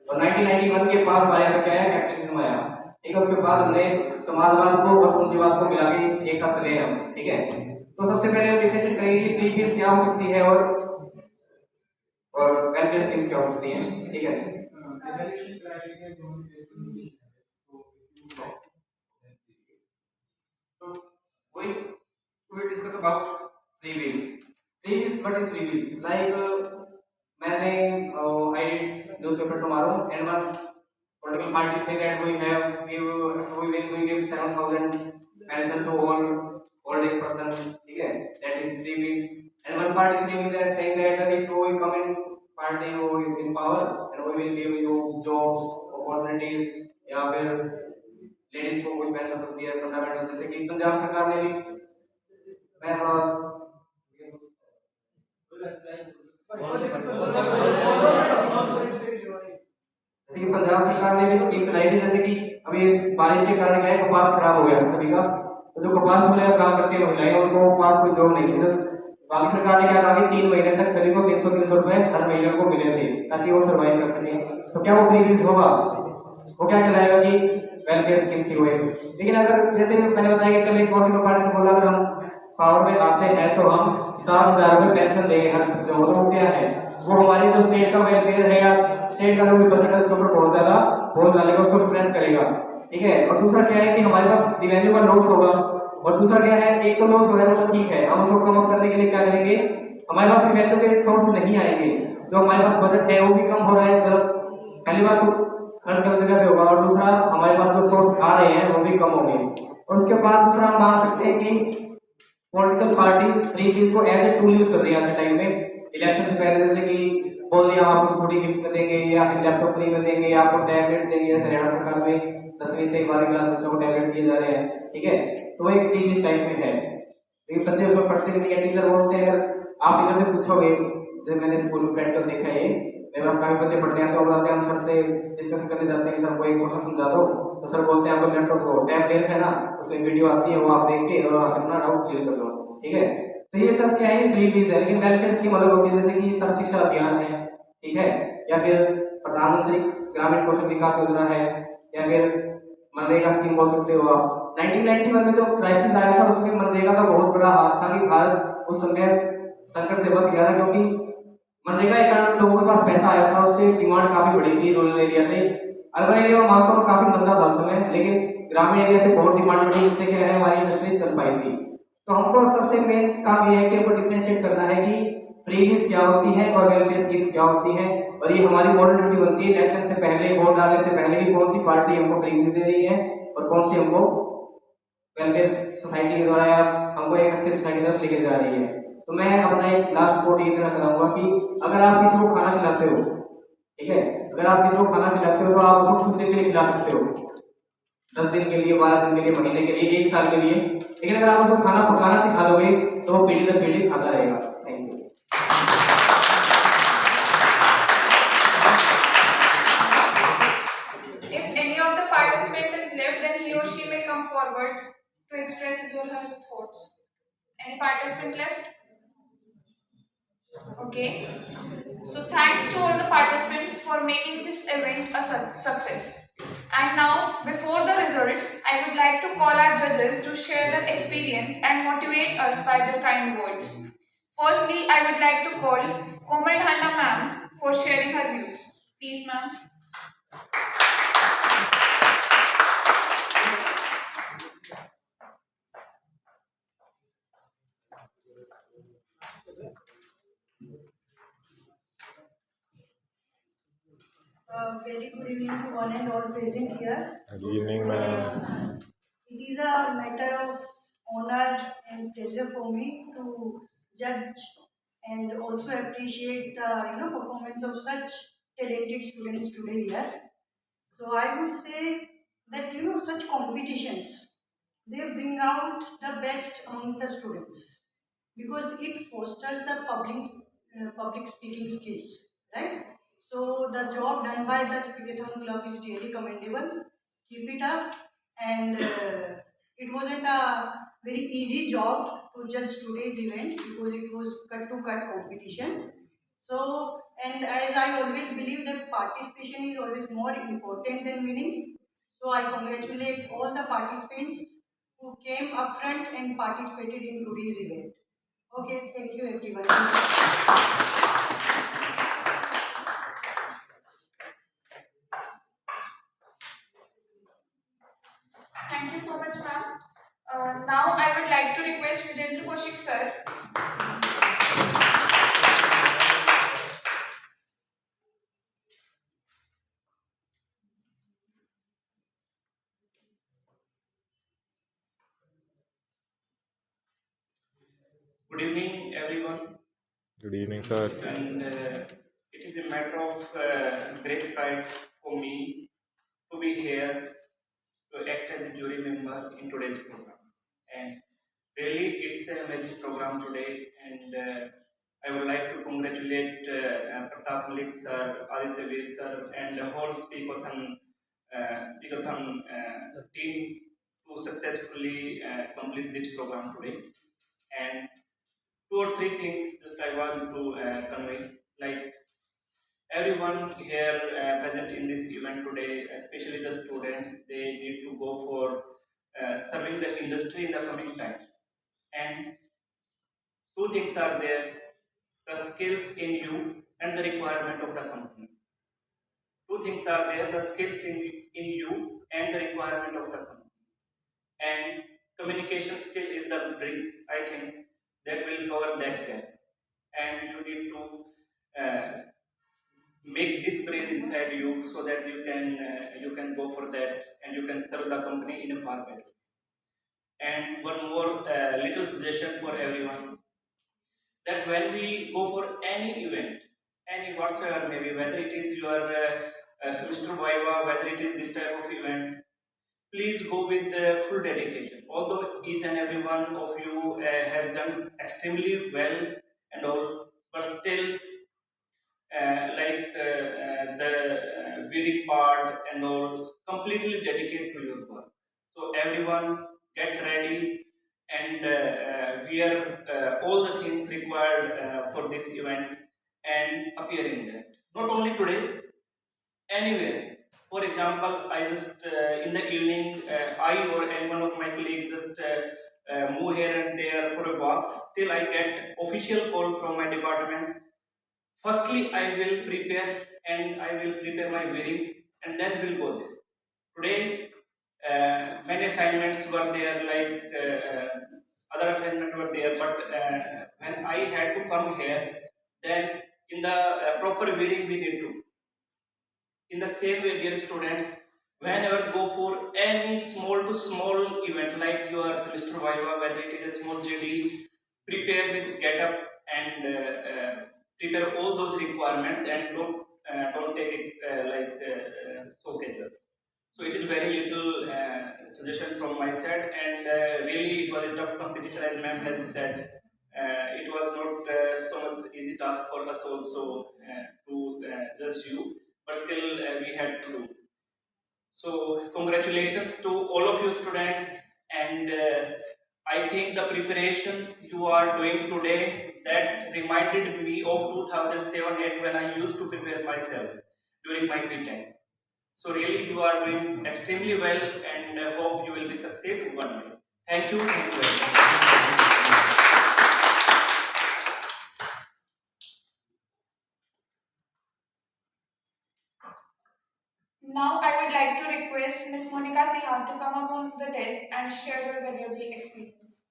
और 1991 के बाद हमारे यहाँ क्या आया, कैपिटलिज्म आया, ठीक है। उसके बाद हमने समाजवाद को और पूंजीवाद को मिला के एक साथ चले हम, ठीक है। तो सबसे पहले हम डिफरेंशिएट करेंगे कि फ्री बीज क्या हो सकती है और वेलफेयर स्कीम्स क्या हो सकती हैं, ठीक है। तो we discuss about freebies. Freebies, what is freebies? Like मैंने I did newspaper tomorrow and one political party say that we give 7,000 pension to all old age person, ठीक है, that is freebies. And one party is giving that saying that if we come in party or in power and we will give you jobs, opportunities, या फिर ladies को कुछ pension होती है fundamental, जैसे कि पंजाब सरकार ने भी जैसे कि पंजाब सरकार ने भी स्कीम चलाई थी, जैसे कि अभी बारिश के कारण क्या है, कपास खराब हो गया सभी का, तो जो कपास वाले काम करती है महिलाएं, उनको पास कोई जॉब नहीं थी, तो बाकी सरकार ने क्या कहा कि 3 महीने तक सभी को 300 रुपए हर महीने को मिले थे ताकि वो सर्वाइव कर सके। तो क्या वो फ्री बीज होगा? वो क्या कहलाएगा कि वेलफेयर स्कीम की हुई। लेकिन अगर जैसे मैंने बताया कि कल एक पॉलिटिकल पार्टी ने बोला अगर हम पावर में आते हैं तो हम 60,000 रुपए पेंशन देंगे हर जो, तो क्या है वो हमारी जो स्टेट का वेलफेयर है या स्टेट का जो बजट है उसके ऊपर बहुत ज्यादा बोझ डालेगा, उसको स्ट्रेस करेगा, ठीक है। और दूसरा क्या है कि हमारे पास रिवेन्यू का लॉस होगा, और दूसरा क्या है, एक तो लॉस हो रहा है वो ठीक है, हम उसको कम अप करने के लिए क्या करेंगे, हमारे पास रिवेन्यू के सोर्स नहीं आएंगे, जो हमारे पास बजट है वो भी कम हो रहा है, मतलब पहली बात तो खर्च कर जगह पे होगा, और दूसरा हमारे पास जो सोर्स आ रहे हैं वो भी कम होंगे। और उसके बाद दूसरा हम मान सकते हैं कि पॉलिटिकल पार्टी फ्री बीज को एज ए टूल यूज कर रही है आज के टाइम में, इलेक्शन से पहले, जैसे कि बोल दिया हम आपको स्कूटी गिफ्ट में देंगे या फिर लैपटॉप फ्री में देंगे या आपको टैबलेट देंगे, जैसे हरियाणा सरकार में 10वीं से 12वीं क्लास बच्चों को टैबलेट दिए जा रहे हैं, ठीक है। तो वो एक फ्री बीज टाइप में है, लेकिन बच्चे उसमें पढ़ते नहीं है, टीचर बोलते हैं, अगर आप टीचर से पूछोगे, जैसे मैंने स्कूल में प्रैक्टिकल देखा है, मेरे पास काफी बच्चे पढ़ने आते हैं, और आते हैं हम सर से डिस्कशन करने जाते हैं कि सर को एक क्वेश्चन समझा दो, तो सर बोलते हैं आपको लैपटॉप को टैब दे रखा है ना, उसमें वीडियो आती है, वो आप देख के और अपना डाउट क्लियर कर लो, ठीक है। तो ये सब क्या है, फ्री बीज है। लेकिन वेलफेयर स्कीम अलग होती है, जैसे कि सर्व शिक्षा अभियान है, ठीक है, या फिर प्रधानमंत्री ग्रामीण कौशल विकास योजना है, या फिर मनरेगा स्कीम बोल सकते हो आप। 1991 में जो क्राइसिस आया था उसमें मनरेगा का बहुत बड़ा हाथ था कि भारत उस समय संकट से बच गया था, क्योंकि मनरेगा के कारण लोगों के पास पैसा आया था, उससे डिमांड काफी बड़ी थी रूरल एरिया से। अर्बन एरिया में मांग तो काफी मंदा था उस समय, लेकिन ग्रामीण एरिया से बहुत डिमांड बढ़ी, जिससे क्या है हमारी इंडस्ट्री चल पाई थी। तो हमको सबसे मेन काम ये है कि हमको डिफरेंशिएट करना है कि फ्रीबीज क्या होती है और वेलफेयर स्कीम्स क्या होती है, और ये हमारी मॉडल ड्यूटी बनती है इलेक्शन से पहले, वोट डालने से पहले, कि कौन सी पार्टी हमको फ्रीबीज दे रही है और कौन सी हमको वेलफेयर सोसाइटी के द्वारा या हमको एक अच्छी सोसाइटी तरफ लेके जा रही है। तो मैं अपना एक लास्ट कोट ये देना चाहूंगा कि अगर आप किसी को खाना खिलाते हो, ठीक है, अगर आप किसी को खाना खिलाते हो तो आप उसको कुछ दिन के लिए खिला सकते हो, 10 दिन के लिए, 12 दिन के लिए, महीने के लिए, 1 साल के लिए, लेकिन अगर आप उसको खाना पकाना सिखा दोगे तो वो पीढ़ी दर पीढ़ी खाता रहेगा। Thank you. If any of the participant is left, then he or she may come forward to express his or her thoughts. Any participant left? Okay. So thanks to all the participants for making this event a success. And now, before the results, I would like to call our judges to share their experience and motivate us by their kind words. Firstly, I would like to call Komal Hanna ma'am for sharing her views. Please, ma'am. Very good evening to one and all present here. Good evening, ma'am. It is a matter of honor and pleasure for me to judge and also appreciate the performance of such talented students today here. So I would say that such competitions they bring out the best amongst the students because it fosters the public speaking skills, right? So the job done by the Speakathon Club is really commendable. Keep it up, and it wasn't a very easy job to judge today's event because it was cut to cut competition. So, and as I always believe that participation is always more important than winning. So I congratulate all the participants who came up front and participated in today's event. Okay, thank you everyone. Thank you so much, ma'am. Now I would like to request GJUS&T sir. Good evening, everyone. Good evening, sir. And it is a matter of great pride for me to be here to act as a jury member in today's program. And really, it's a magic program today. And I would like to congratulate Pratap Malik sir, Aditya Veer sir, and the whole Speakathon team to successfully complete this program today. And two or three things just I want to convey. Like everyone here present in this event today, especially the students, they need to go for serving the industry in the coming time. And two things are there: the skills in you and the requirement of the company. Two things are there: the skills in you and the requirement of the company. And communication skill is the bridge, I think, that will cover that gap. And you need to make this bridge inside you so that you can go for that and you can serve the company in a far better. And one more little suggestion for everyone, that when we go for any event, any whatsoever, maybe whether it is your semester viva, whether it is this type of event, please go with the full dedication. Although each and every one of you has done extremely well and all, but still the weary part and all, completely dedicate to your work. So everyone get ready and wear all the things required for this event and appear in that. Not only today, anywhere. For example, I just in the evening, I or any one of my colleagues just move here and there for a walk. Still, I get official call from my department. Firstly, I will prepare and I will prepare my wearing and then we'll go there. Today, many assignments were there, like other assignments were there, but when I had to come here, then in the proper wearing we need to. In the same way, dear students, whenever go for any small to small event like your semester viva, whether it is a small GD, prepare with get up and prepare all those requirements and don't take it so casual. So it is very little suggestion from my side, and really it was a tough competition, as ma'am has said. It was not so much easy task for us also to judge you, but still we had to do. So congratulations to all of you students, and I think the preparations you are doing today, that reminded me of 2007-8 when I used to prepare myself during my B.Tech. So really you are doing extremely well, and hope you will be successful one day. Thank you. Thank you very much. Now I would like to request Ms. Monica Sihar to come up on the desk and share her valuable experience.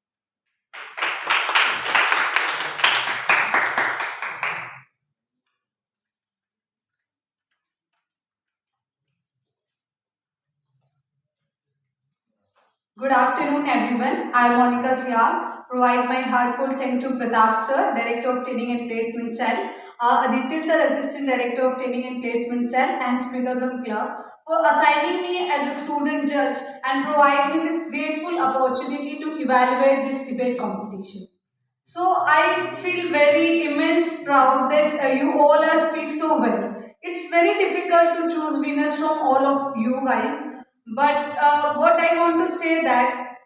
Good afternoon, everyone. I am Monica Sihar. Provide my heartfelt thanks to Pratap sir, Director of Training and Placement Cell, Aditya sir, Assistant Director of Training and Placement Cell, and Speakathon Club for assigning me as a student judge and providing me this grateful opportunity to evaluate this debate competition. So I feel very immense proud that you all are speak so well. It's very difficult to choose winners from all of you guys, but what I want to say that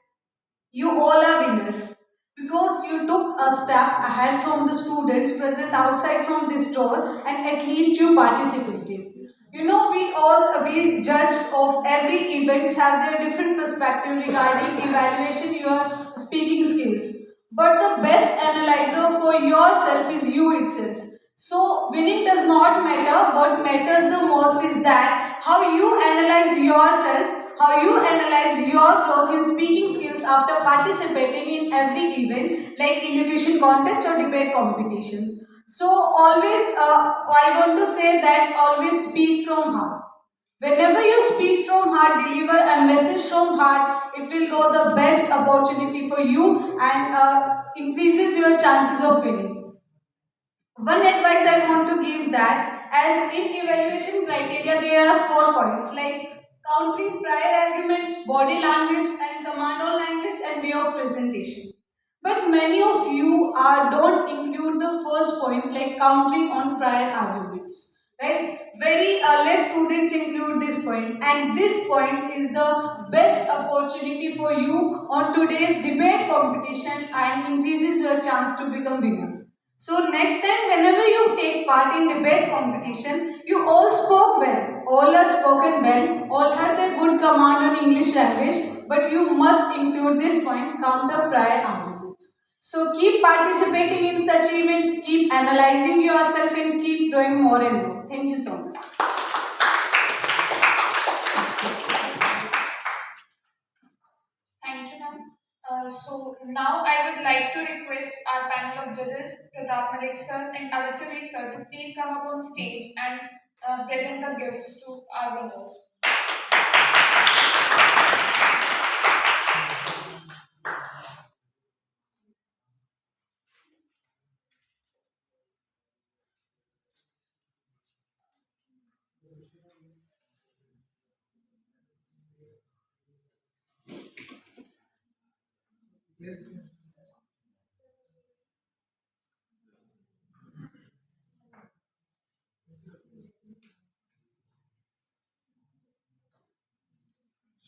you all are winners because you took a step ahead from the students present outside from this door and at least you participated. You know, we judge of every events have their different perspective regarding evaluation your speaking skills. But the best analyzer for yourself is you itself. So winning does not matter. What matters the most is that how you analyze yourself, how you analyze your growth in speaking skills after participating in every event like elocution contest or debate competitions. So always, I want to say that always speak from heart. Whenever you speak from heart, deliver a message from heart, it will go the best opportunity for you and increases your chances of winning. One advice I want to give that as in evaluation criteria there are 4 points like countering prior arguments, body language and command on language and way of presentation. But many of you don't include the first point like countering on prior arguments. Right? Very less students include this point and this point is the best opportunity for you on today's debate competition and increases your chance to become winner. So next time whenever you take part in debate competition, you all spoke well, all are spoken well, all have their good command on English language, but you must include this point, counter prior arguments. So keep participating in such events, keep analyzing yourself and keep doing more and more. Thank you so much. Thank you, ma'am. So now I would like to request our panel of judges, Pratap Malik sir and Aditya sir, to please come up on stage and present the gifts to our winners.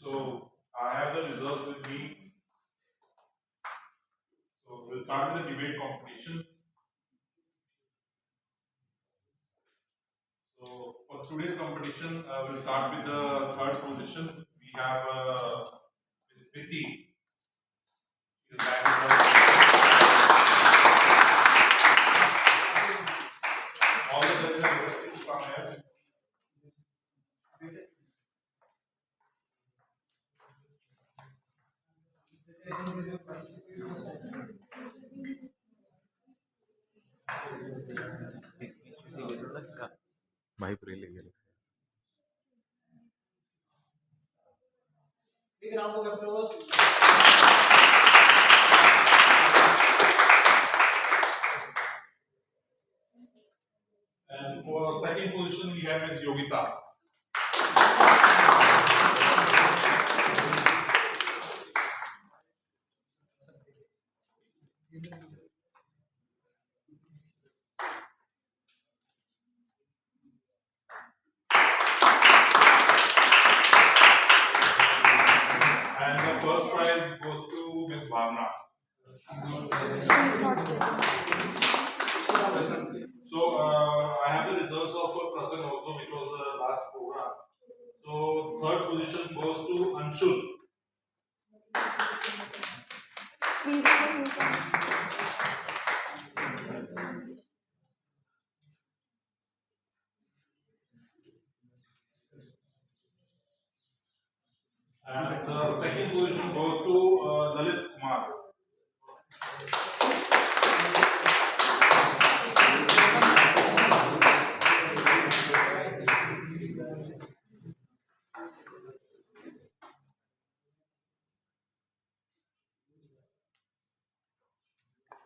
So I have the results with me. So we'll start with the debate competition. So for today's competition, we'll start with the third position. We have Ms. Priti. All the judges are requested to come here. भाई प्रेले गेले Big round of applause. And for second position, we have Ms. Yogita. And the first prize goes to Ms. Bhavna. So I have the results of a person also, which was the last program. So third position goes to Anshul. And the second position goes to Lalit Kumar.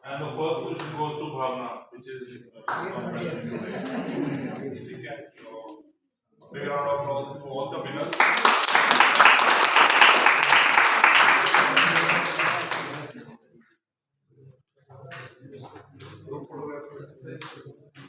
And the first position goes to Bhavna, which is Big round of applause for all the winners. Group photograph.